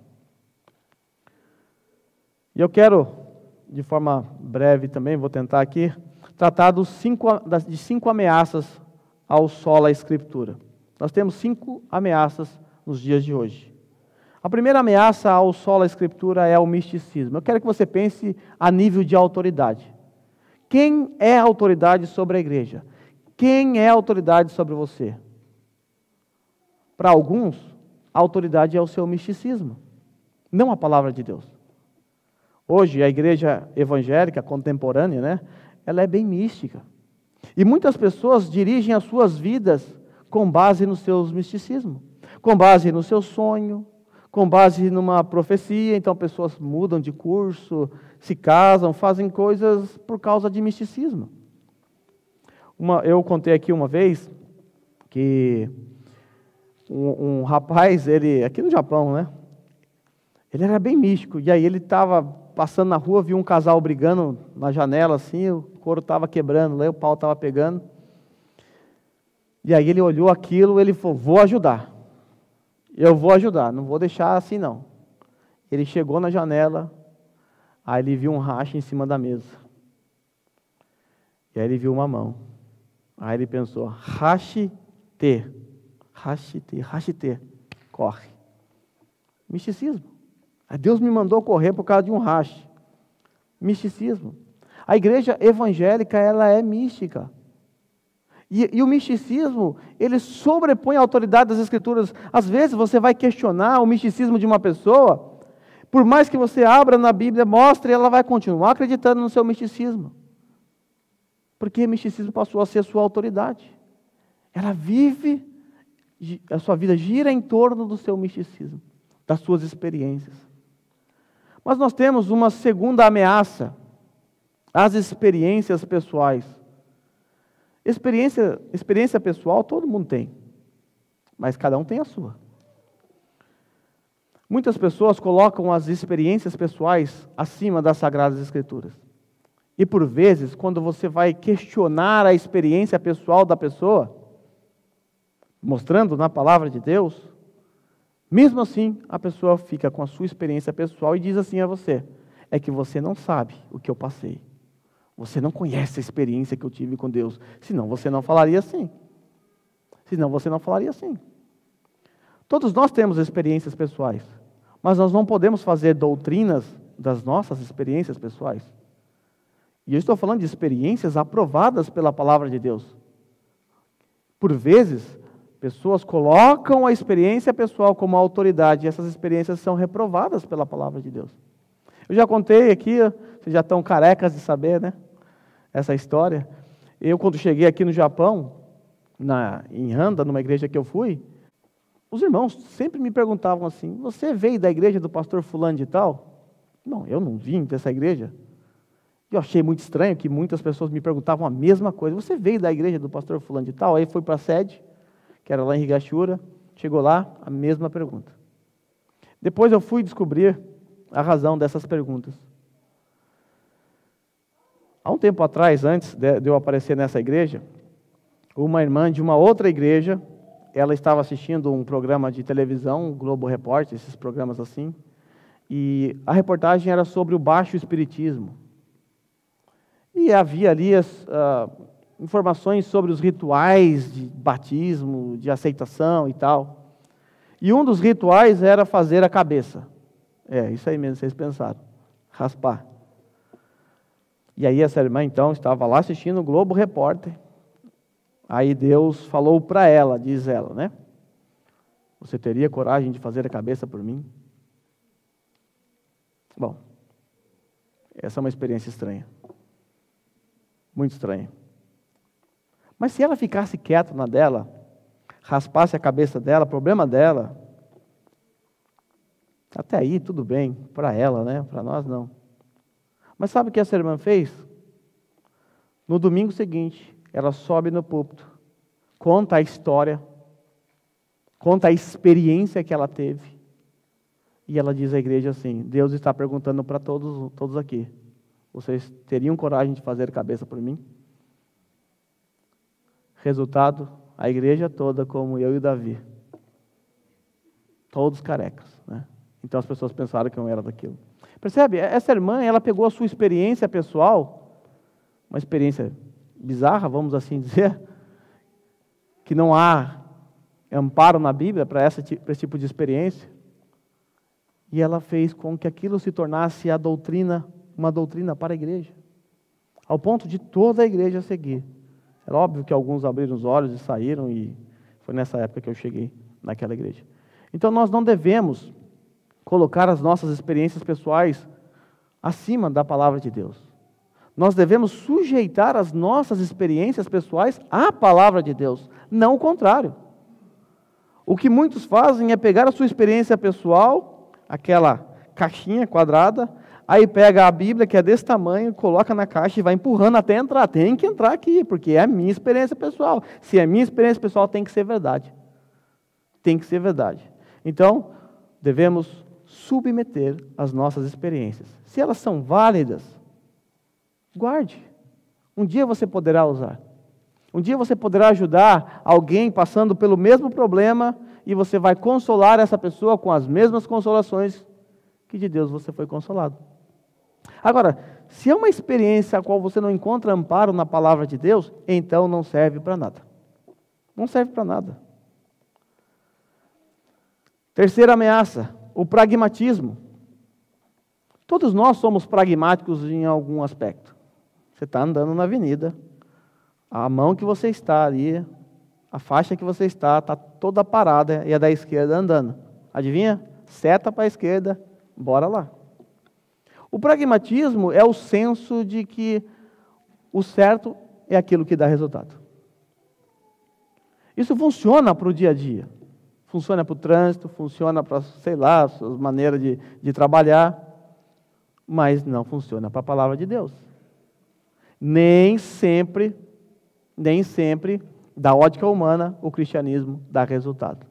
E eu quero, de forma breve também, vou tentar aqui, tratar de 5 ameaças ao sola Escritura. Nós temos 5 ameaças nos dias de hoje. A primeira ameaça ao sola Escritura é o misticismo. Eu quero que você pense a nível de autoridade. Quem é a autoridade sobre a igreja? Quem é a autoridade sobre você? Para alguns, a autoridade é o seu misticismo, não a palavra de Deus. Hoje, a igreja evangélica contemporânea, né, ela é bem mística. E muitas pessoas dirigem as suas vidas com base nos seus misticismos, com base no seu sonho, com base numa profecia. Então pessoas mudam de curso, se casam, fazem coisas por causa de misticismo. Eu contei aqui uma vez que um rapaz, ele aqui no Japão, né? Ele era bem místico, e aí ele estava passando na rua, viu um casal brigando na janela, assim, o couro estava quebrando, lá o pau estava pegando. E aí ele olhou aquilo, ele falou, vou ajudar. Eu vou ajudar, não vou deixar assim não. Ele chegou na janela, aí ele viu um racha em cima da mesa. E aí ele viu uma mão. Aí ele pensou, rache-te, corre. Misticismo. Aí Deus me mandou correr por causa de um rache. Misticismo. A igreja evangélica, ela é mística. E o misticismo, ele sobrepõe a autoridade das Escrituras. Às vezes você vai questionar o misticismo de uma pessoa, por mais que você abra na Bíblia, mostre, ela vai continuar acreditando no seu misticismo. Porque o misticismo passou a ser a sua autoridade. Ela vive, a sua vida gira em torno do seu misticismo, das suas experiências. Mas nós temos uma segunda ameaça, as experiências pessoais. Experiência pessoal todo mundo tem, mas cada um tem a sua. Muitas pessoas colocam as experiências pessoais acima das Sagradas Escrituras. E por vezes, quando você vai questionar a experiência pessoal da pessoa, mostrando na palavra de Deus, mesmo assim, a pessoa fica com a sua experiência pessoal e diz assim a você, é que você não sabe o que eu passei. Você não conhece a experiência que eu tive com Deus. Senão você não falaria assim. Todos nós temos experiências pessoais, mas nós não podemos fazer doutrinas das nossas experiências pessoais. E eu estou falando de experiências aprovadas pela palavra de Deus. Por vezes, pessoas colocam a experiência pessoal como autoridade, e essas experiências são reprovadas pela palavra de Deus. Eu já contei aqui, vocês já estão carecas de saber, né? Essa história. Eu, quando cheguei aqui no Japão, em Handa, numa igreja que eu fui, os irmãos sempre me perguntavam assim, você veio da igreja do pastor fulano de tal? Não, eu não vim dessa igreja. Eu achei muito estranho que muitas pessoas me perguntavam a mesma coisa. Você veio da igreja do pastor fulano de tal? Aí foi para a sede, que era lá em Higashura, chegou lá, a mesma pergunta. Depois eu fui descobrir a razão dessas perguntas. Há um tempo atrás, antes de eu aparecer nessa igreja, uma irmã de uma outra igreja, ela estava assistindo um programa de televisão, Globo Repórter, esses programas assim, e a reportagem era sobre o baixo espiritismo. E havia ali informações sobre os rituais de batismo, de aceitação e tal. E um dos rituais era fazer a cabeça. Isso aí mesmo, vocês pensaram. Raspar. E aí essa irmã, então, estava lá assistindo o Globo Repórter. Aí Deus falou para ela, diz ela, né? Você teria coragem de fazer a cabeça por mim? Bom, essa é uma experiência estranha. Muito estranha. Mas se ela ficasse quieta na dela, raspasse a cabeça dela, problema dela, até aí tudo bem, para ela, né? Para nós não. Mas sabe o que essa irmã fez? No domingo seguinte, ela sobe no púlpito, conta a história, conta a experiência que ela teve, e ela diz à igreja assim: Deus está perguntando para todos aqui, vocês teriam coragem de fazer cabeça por mim? Resultado, a igreja toda, como eu e o Davi, todos carecas, né? Então as pessoas pensaram que eu era daquilo. Percebe? Essa irmã, ela pegou a sua experiência pessoal, uma experiência bizarra, vamos assim dizer, que não há amparo na Bíblia para esse tipo de experiência, e ela fez com que aquilo se tornasse uma doutrina para a igreja, ao ponto de toda a igreja seguir. É óbvio que alguns abriram os olhos e saíram, e foi nessa época que eu cheguei naquela igreja. Então nós não devemos colocar as nossas experiências pessoais acima da palavra de Deus. Nós devemos sujeitar as nossas experiências pessoais à palavra de Deus, não o contrário. O que muitos fazem é pegar a sua experiência pessoal, aquela caixinha quadrada, aí pega a Bíblia, que é desse tamanho, coloca na caixa e vai empurrando até entrar. Tem que entrar aqui, porque é a minha experiência pessoal. Se é a minha experiência pessoal, tem que ser verdade. Tem que ser verdade. Então, devemos submeter as nossas experiências. Se elas são válidas, guarde. Um dia você poderá usar. Um dia você poderá ajudar alguém passando pelo mesmo problema e você vai consolar essa pessoa com as mesmas consolações que de Deus você foi consolado. Agora, se é uma experiência a qual você não encontra amparo na palavra de Deus, então não serve para nada. Não serve para nada. Terceira ameaça, o pragmatismo. Todos nós somos pragmáticos em algum aspecto. Você está andando na avenida, a mão que você está ali, a faixa que você está toda parada e a da esquerda andando. Adivinha? Seta para a esquerda, bora lá. O pragmatismo é o senso de que o certo é aquilo que dá resultado. Isso funciona para o dia a dia. Funciona para o trânsito, funciona para, sei lá, as suas maneiras de trabalhar, mas não funciona para a palavra de Deus. Nem sempre, da ótica humana, o cristianismo dá resultado.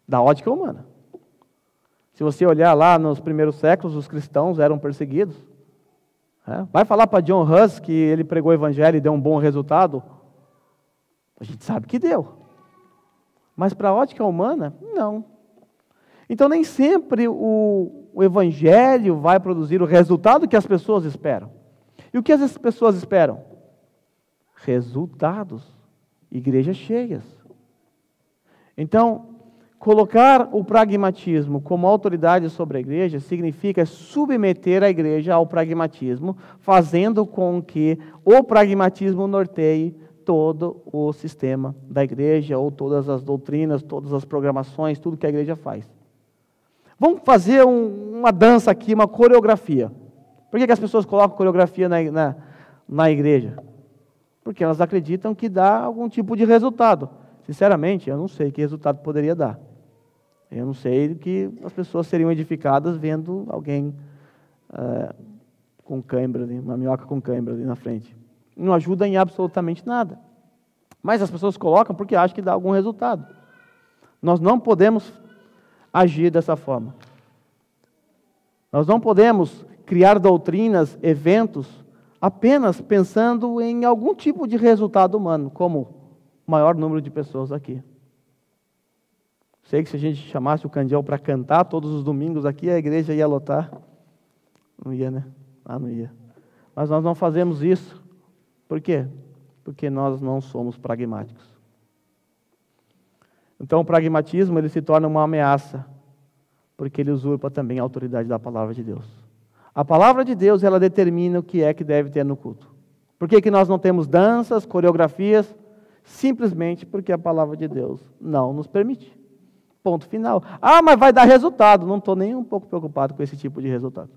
Da ótica humana. Se você olhar lá nos primeiros séculos, os cristãos eram perseguidos. Vai falar para John Huss que ele pregou o evangelho e deu um bom resultado? A gente sabe que deu. Mas para a ótica humana, não. Então nem sempre o evangelho vai produzir o resultado que as pessoas esperam. E o que as pessoas esperam? Resultados. Igrejas cheias. Então, colocar o pragmatismo como autoridade sobre a igreja significa submeter a igreja ao pragmatismo, fazendo com que o pragmatismo norteie todo o sistema da igreja, ou todas as doutrinas, todas as programações, tudo que a igreja faz. Vamos fazer uma dança aqui, uma coreografia. Por que as pessoas colocam coreografia na igreja? Porque elas acreditam que dá algum tipo de resultado. Sinceramente, eu não sei que resultado poderia dar. Eu não sei que as pessoas seriam edificadas vendo alguém com cãibra, uma minhoca com cãibra ali na frente. Não ajuda em absolutamente nada. Mas as pessoas colocam porque acham que dá algum resultado. Nós não podemos agir dessa forma. Nós não podemos criar doutrinas, eventos, apenas pensando em algum tipo de resultado humano, como o maior número de pessoas aqui. Sei que se a gente chamasse o Candiel para cantar todos os domingos aqui, a igreja ia lotar. Não ia, né? Não ia. Mas nós não fazemos isso. Por quê? Porque nós não somos pragmáticos. Então o pragmatismo ele se torna uma ameaça, porque ele usurpa também a autoridade da palavra de Deus. A palavra de Deus ela determina o que é que deve ter no culto. Por que nós não temos danças, coreografias? Simplesmente porque a palavra de Deus não nos permite. Ponto final. Mas vai dar resultado. Não estou nem um pouco preocupado com esse tipo de resultado.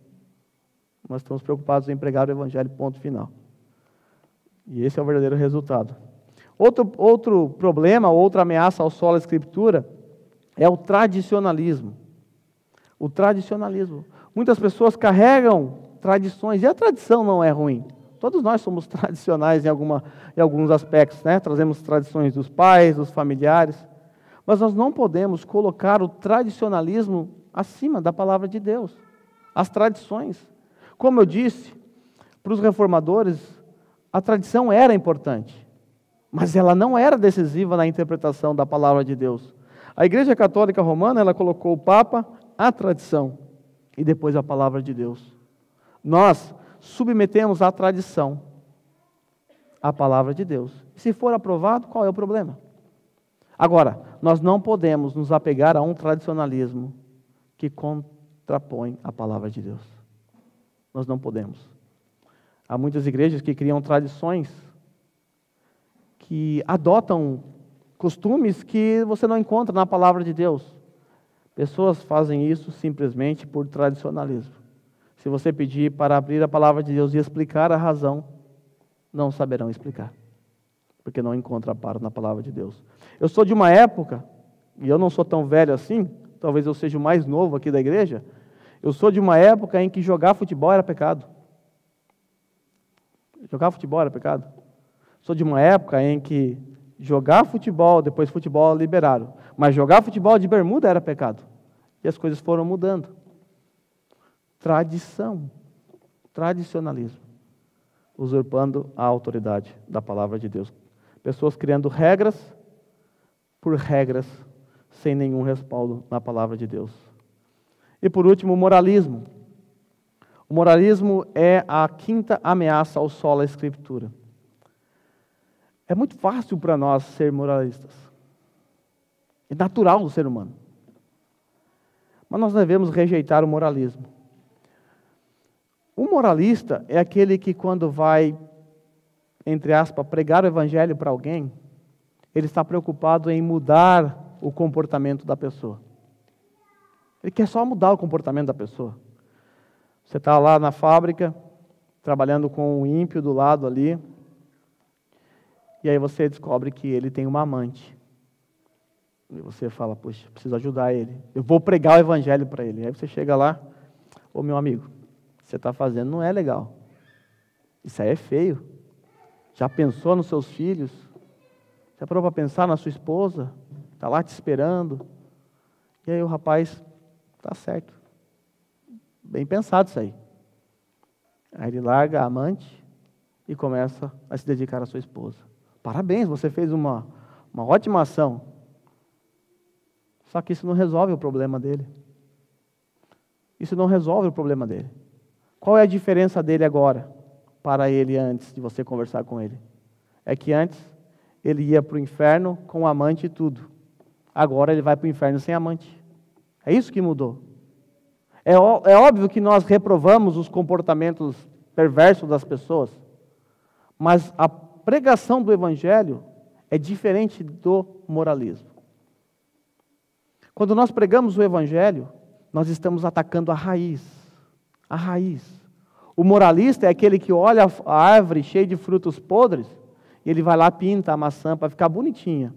Nós estamos preocupados em pregar o evangelho, ponto final. E esse é o verdadeiro resultado. Outro problema, outra ameaça ao solo escritura é o tradicionalismo. O tradicionalismo. Muitas pessoas carregam tradições, e a tradição não é ruim. Todos nós somos tradicionais em alguns aspectos, né? Trazemos tradições dos pais, dos familiares. Mas nós não podemos colocar o tradicionalismo acima da palavra de Deus. As tradições. Como eu disse, para os reformadores, a tradição era importante, mas ela não era decisiva na interpretação da palavra de Deus. A Igreja Católica Romana, ela colocou o Papa, a tradição, e depois a palavra de Deus. Nós submetemos a tradição à palavra de Deus. Se for aprovado, qual é o problema? Agora, nós não podemos nos apegar a um tradicionalismo que contrapõe a palavra de Deus. Nós não podemos. Há muitas igrejas que criam tradições, que adotam costumes que você não encontra na palavra de Deus. Pessoas fazem isso simplesmente por tradicionalismo. Se você pedir para abrir a palavra de Deus e explicar a razão, não saberão explicar, porque não encontra amparo na palavra de Deus. Eu sou de uma época, e eu não sou tão velho assim, talvez eu seja o mais novo aqui da igreja, eu sou de uma época em que jogar futebol era pecado. Jogar futebol era pecado. Sou de uma época em que jogar futebol, depois futebol liberaram, mas jogar futebol de bermuda era pecado. E as coisas foram mudando. Tradição, tradicionalismo, usurpando a autoridade da palavra de Deus. Pessoas criando regras por regras, sem nenhum respaldo na palavra de Deus. E por último, o moralismo. O moralismo é a quinta ameaça ao sola escritura. É muito fácil para nós ser moralistas. É natural do ser humano. Mas nós devemos rejeitar o moralismo. O moralista é aquele que quando vai, entre aspas, pregar o evangelho para alguém, ele está preocupado em mudar o comportamento da pessoa. Ele quer só mudar o comportamento da pessoa. Você está lá na fábrica, trabalhando com um ímpio do lado ali, e aí você descobre que ele tem uma amante. E você fala, puxa, preciso ajudar ele. Eu vou pregar o evangelho para ele. Aí você chega lá, ô meu amigo, o que você está fazendo não é legal. Isso aí é feio. Já pensou nos seus filhos? Já parou para pensar na sua esposa? Está lá te esperando. E aí o rapaz, tá certo. Bem pensado isso aí. Aí ele larga a amante e começa a se dedicar à sua esposa. Parabéns, você fez uma ótima ação. Só que isso não resolve o problema dele. Isso não resolve o problema dele. Qual é a diferença dele agora para ele antes de você conversar com ele? É que antes ele ia para o inferno com amante e tudo. Agora ele vai para o inferno sem amante. É isso que mudou. É óbvio que nós reprovamos os comportamentos perversos das pessoas, mas a pregação do evangelho é diferente do moralismo. Quando nós pregamos o evangelho, nós estamos atacando a raiz. A raiz. O moralista é aquele que olha a árvore cheia de frutos podres e ele vai lá, pinta a maçã para ficar bonitinha.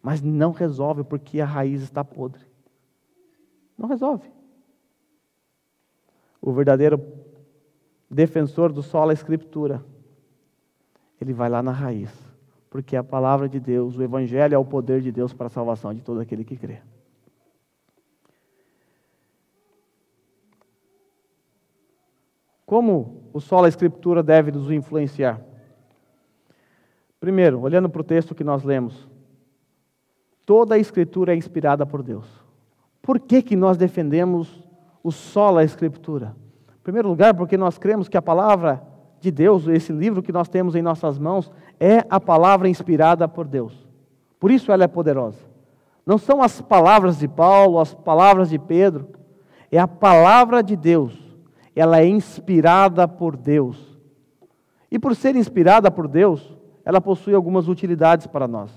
Mas não resolve porque a raiz está podre. Não resolve. O verdadeiro defensor do sola escritura, ele vai lá na raiz. Porque a palavra de Deus, o evangelho é o poder de Deus para a salvação de todo aquele que crê. Como o sola escritura deve nos influenciar? Primeiro, olhando para o texto que nós lemos, toda a Escritura é inspirada por Deus. Por que nós defendemos o sola Escritura? Em primeiro lugar, porque nós cremos que a palavra de Deus, esse livro que nós temos em nossas mãos, é a palavra inspirada por Deus. Por isso ela é poderosa. Não são as palavras de Paulo, as palavras de Pedro, é a palavra de Deus. Ela é inspirada por Deus. E por ser inspirada por Deus, ela possui algumas utilidades para nós.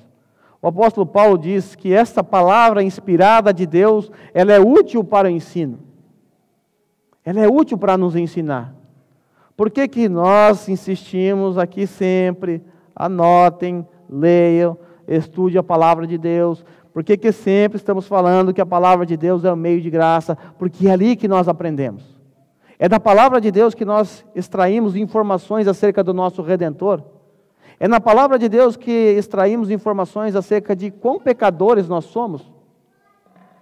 O apóstolo Paulo diz que esta palavra inspirada de Deus, ela é útil para o ensino. Ela é útil para nos ensinar. Por que nós insistimos aqui sempre? Anotem, leiam, estude a palavra de Deus. Por que sempre estamos falando que a palavra de Deus é o meio de graça? Porque é ali que nós aprendemos. É da palavra de Deus que nós extraímos informações acerca do nosso Redentor. É na palavra de Deus que extraímos informações acerca de quão pecadores nós somos.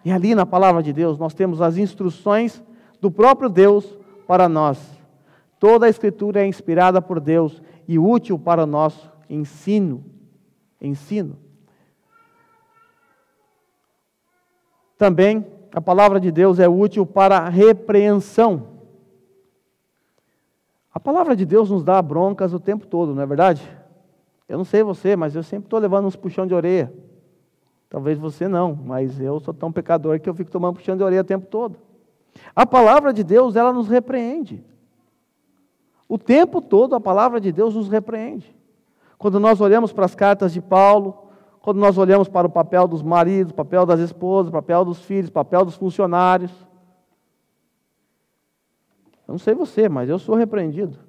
E ali na palavra de Deus nós temos as instruções do próprio Deus para nós. Toda a Escritura é inspirada por Deus e útil para o nosso ensino. Também a palavra de Deus é útil para a repreensão. A palavra de Deus nos dá broncas o tempo todo, não é verdade? Eu não sei você, mas eu sempre estou levando uns puxão de orelha. Talvez você não, mas eu sou tão pecador que eu fico tomando puxão de orelha o tempo todo. A palavra de Deus, ela nos repreende. O tempo todo a palavra de Deus nos repreende. Quando nós olhamos para as cartas de Paulo, quando nós olhamos para o papel dos maridos, papel das esposas, papel dos filhos, papel dos funcionários. Eu não sei você, mas eu sou repreendido.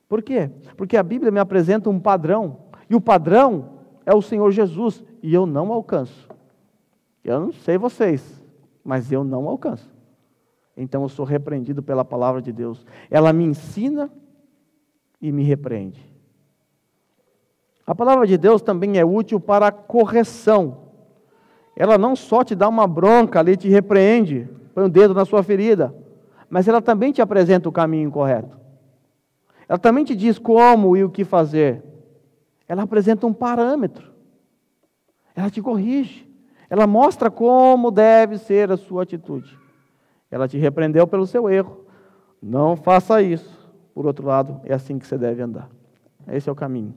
Por quê? Porque a Bíblia me apresenta um padrão, e o padrão é o Senhor Jesus, e eu não alcanço. Eu não sei vocês, mas eu não alcanço. Então eu sou repreendido pela palavra de Deus. Ela me ensina e me repreende. A palavra de Deus também é útil para a correção. Ela não só te dá uma bronca ali, te repreende, põe o dedo na sua ferida, mas ela também te apresenta o caminho correto. Ela também te diz como e o que fazer. Ela apresenta um parâmetro. Ela te corrige. Ela mostra como deve ser a sua atitude. Ela te repreendeu pelo seu erro. Não faça isso. Por outro lado, é assim que você deve andar. Esse é o caminho.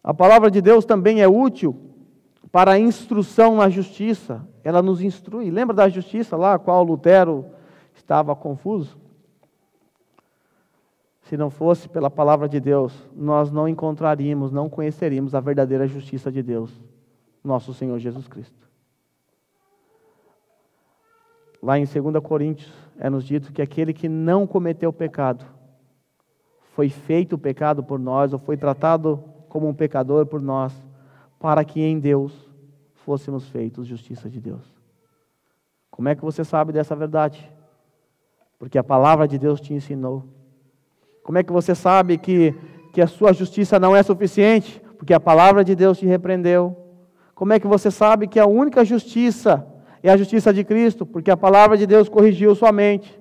A palavra de Deus também é útil para a instrução na justiça. Ela nos instrui. Lembra da justiça lá, a qual Lutero estava confuso? Se não fosse pela palavra de Deus, nós não encontraríamos, não conheceríamos a verdadeira justiça de Deus, nosso Senhor Jesus Cristo. Lá em 2 Coríntios, é nos dito que aquele que não cometeu pecado, foi feito pecado por nós, ou foi tratado como um pecador por nós, para que em Deus fôssemos feitos justiça de Deus. Como é que você sabe dessa verdade? Porque a palavra de Deus te ensinou. Como é que você sabe que a sua justiça não é suficiente? Porque a palavra de Deus te repreendeu. Como é que você sabe que a única justiça é a justiça de Cristo? Porque a palavra de Deus corrigiu sua mente.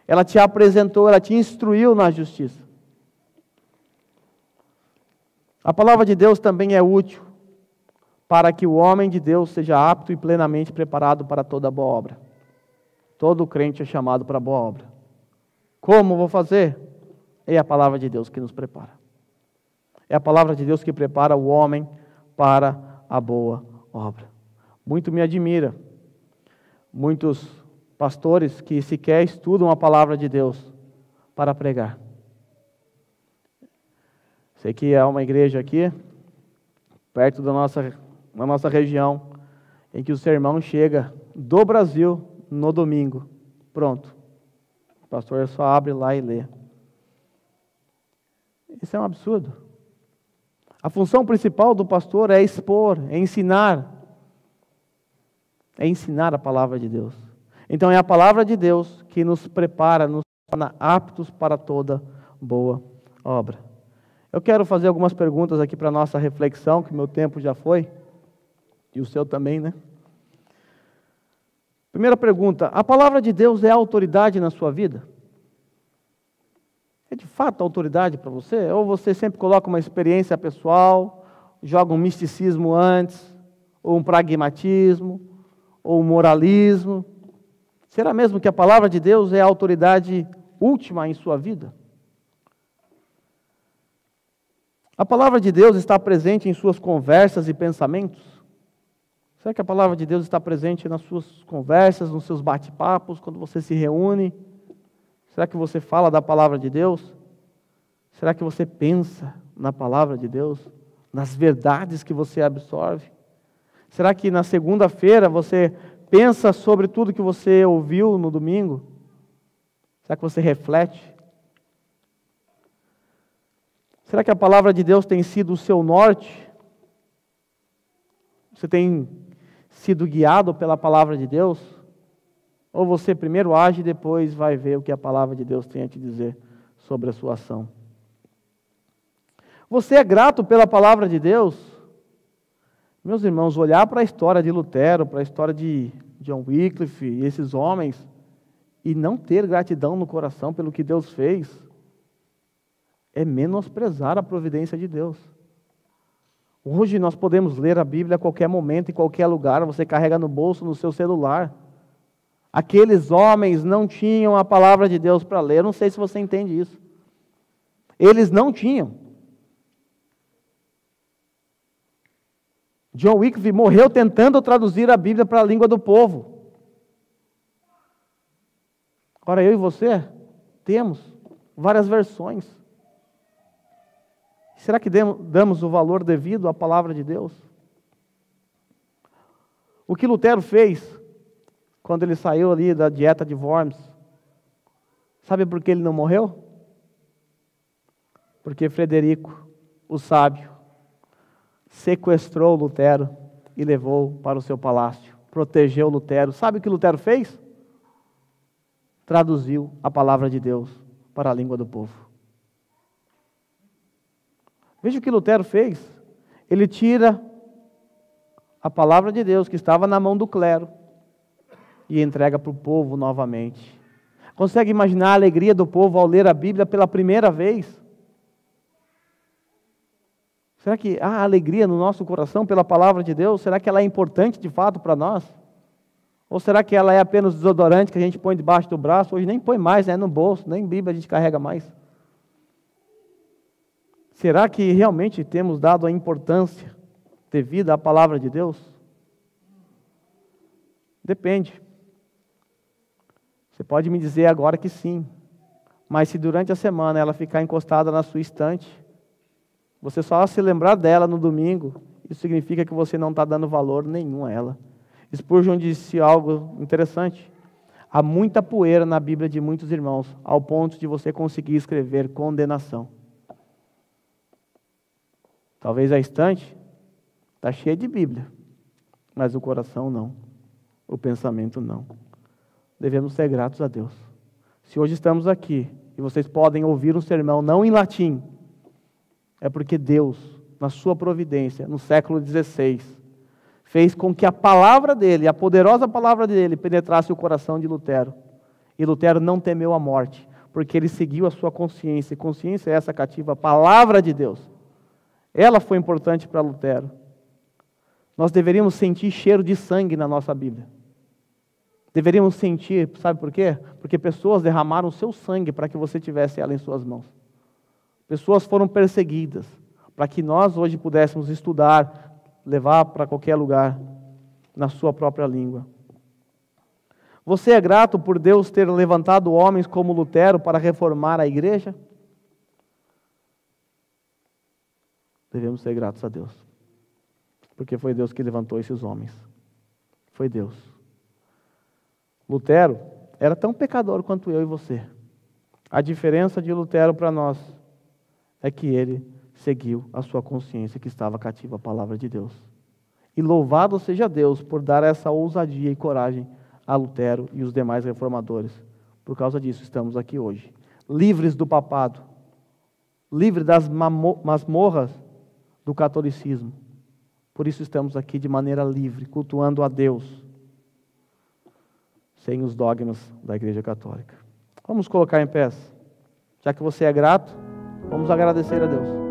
Ela te apresentou, ela te instruiu na justiça. A palavra de Deus também é útil para que o homem de Deus seja apto e plenamente preparado para toda boa obra. Todo crente é chamado para boa obra. Como vou fazer? É a palavra de Deus que nos prepara. É a palavra de Deus que prepara o homem para a boa obra. Muito me admira muitos pastores que sequer estudam a palavra de Deus para pregar. Sei que há uma igreja aqui, perto da nossa região, em que o sermão chega do Brasil no domingo. Pronto. O pastor só abre lá e lê. Isso é um absurdo. A função principal do pastor é expor, é ensinar. É ensinar a palavra de Deus. Então é a palavra de Deus que nos prepara, nos torna aptos para toda boa obra. Eu quero fazer algumas perguntas aqui para a nossa reflexão, que meu tempo já foi, e o seu também, né? Primeira pergunta, a palavra de Deus é autoridade na sua vida? É de fato autoridade para você? Ou você sempre coloca uma experiência pessoal, joga um misticismo antes, ou um pragmatismo, ou um moralismo? Será mesmo que a palavra de Deus é a autoridade última em sua vida? A palavra de Deus está presente em suas conversas e pensamentos? Será que a palavra de Deus está presente nas suas conversas, nos seus bate-papos, quando você se reúne? Será que você fala da palavra de Deus? Será que você pensa na palavra de Deus? Nas verdades que você absorve? Será que na segunda-feira você pensa sobre tudo que você ouviu no domingo? Será que você reflete? Será que a palavra de Deus tem sido o seu norte? Você tem sido guiado pela palavra de Deus? Ou você primeiro age e depois vai ver o que a palavra de Deus tem a te dizer sobre a sua ação? Você é grato pela palavra de Deus? Meus irmãos, olhar para a história de Lutero, para a história de John Wycliffe, esses homens, e não ter gratidão no coração pelo que Deus fez, é menosprezar a providência de Deus. Hoje nós podemos ler a Bíblia a qualquer momento, em qualquer lugar, você carrega no bolso, no seu celular. Aqueles homens não tinham a palavra de Deus para ler, eu não sei se você entende isso. Eles não tinham. John Wycliffe morreu tentando traduzir a Bíblia para a língua do povo. Agora eu e você temos várias versões. Será que damos o valor devido à palavra de Deus? O que Lutero fez quando ele saiu ali da dieta de Worms, sabe por que ele não morreu? Porque Frederico, o sábio, sequestrou Lutero e levou para o seu palácio, protegeu Lutero. Sabe o que Lutero fez? Traduziu a palavra de Deus para a língua do povo. Veja o que Lutero fez. Ele tira a palavra de Deus que estava na mão do clero e entrega para o povo novamente. Consegue imaginar a alegria do povo ao ler a Bíblia pela primeira vez? Será que há alegria no nosso coração pela palavra de Deus? Será que ela é importante de fato para nós? Ou será que ela é apenas desodorante que a gente põe debaixo do braço? Hoje nem põe mais, no bolso, nem Bíblia a gente carrega mais. Será que realmente temos dado a importância devida à palavra de Deus? Depende. Você pode me dizer agora que sim, mas se durante a semana ela ficar encostada na sua estante, você só se lembrar dela no domingo, isso significa que você não está dando valor nenhum a ela. Spurgeon disse algo interessante. Há muita poeira na Bíblia de muitos irmãos, ao ponto de você conseguir escrever condenação. Talvez a estante está cheia de Bíblia, mas o coração não, o pensamento não. Devemos ser gratos a Deus. Se hoje estamos aqui e vocês podem ouvir um sermão não em latim, é porque Deus, na sua providência, no século XVI, fez com que a palavra dele, a poderosa palavra dele, penetrasse o coração de Lutero. E Lutero não temeu a morte, porque ele seguiu a sua consciência. E consciência é essa cativa, a palavra de Deus. Ela foi importante para Lutero. Nós deveríamos sentir cheiro de sangue na nossa Bíblia. Deveríamos sentir, sabe por quê? Porque pessoas derramaram o seu sangue para que você tivesse ela em suas mãos. Pessoas foram perseguidas para que nós hoje pudéssemos estudar, levar para qualquer lugar na sua própria língua. Você é grato por Deus ter levantado homens como Lutero para reformar a igreja? Devemos ser gratos a Deus, porque foi Deus que levantou esses homens. Foi Deus. Lutero era tão pecador quanto eu e você. A diferença de Lutero para nós é que ele seguiu a sua consciência que estava cativa à palavra de Deus. E louvado seja Deus por dar essa ousadia e coragem a Lutero e os demais reformadores. Por causa disso estamos aqui hoje, livres do papado, livres das masmorras do catolicismo. Por isso estamos aqui de maneira livre, cultuando a Deus, sem os dogmas da Igreja Católica. Vamos colocar em pé. Já que você é grato, vamos agradecer a Deus.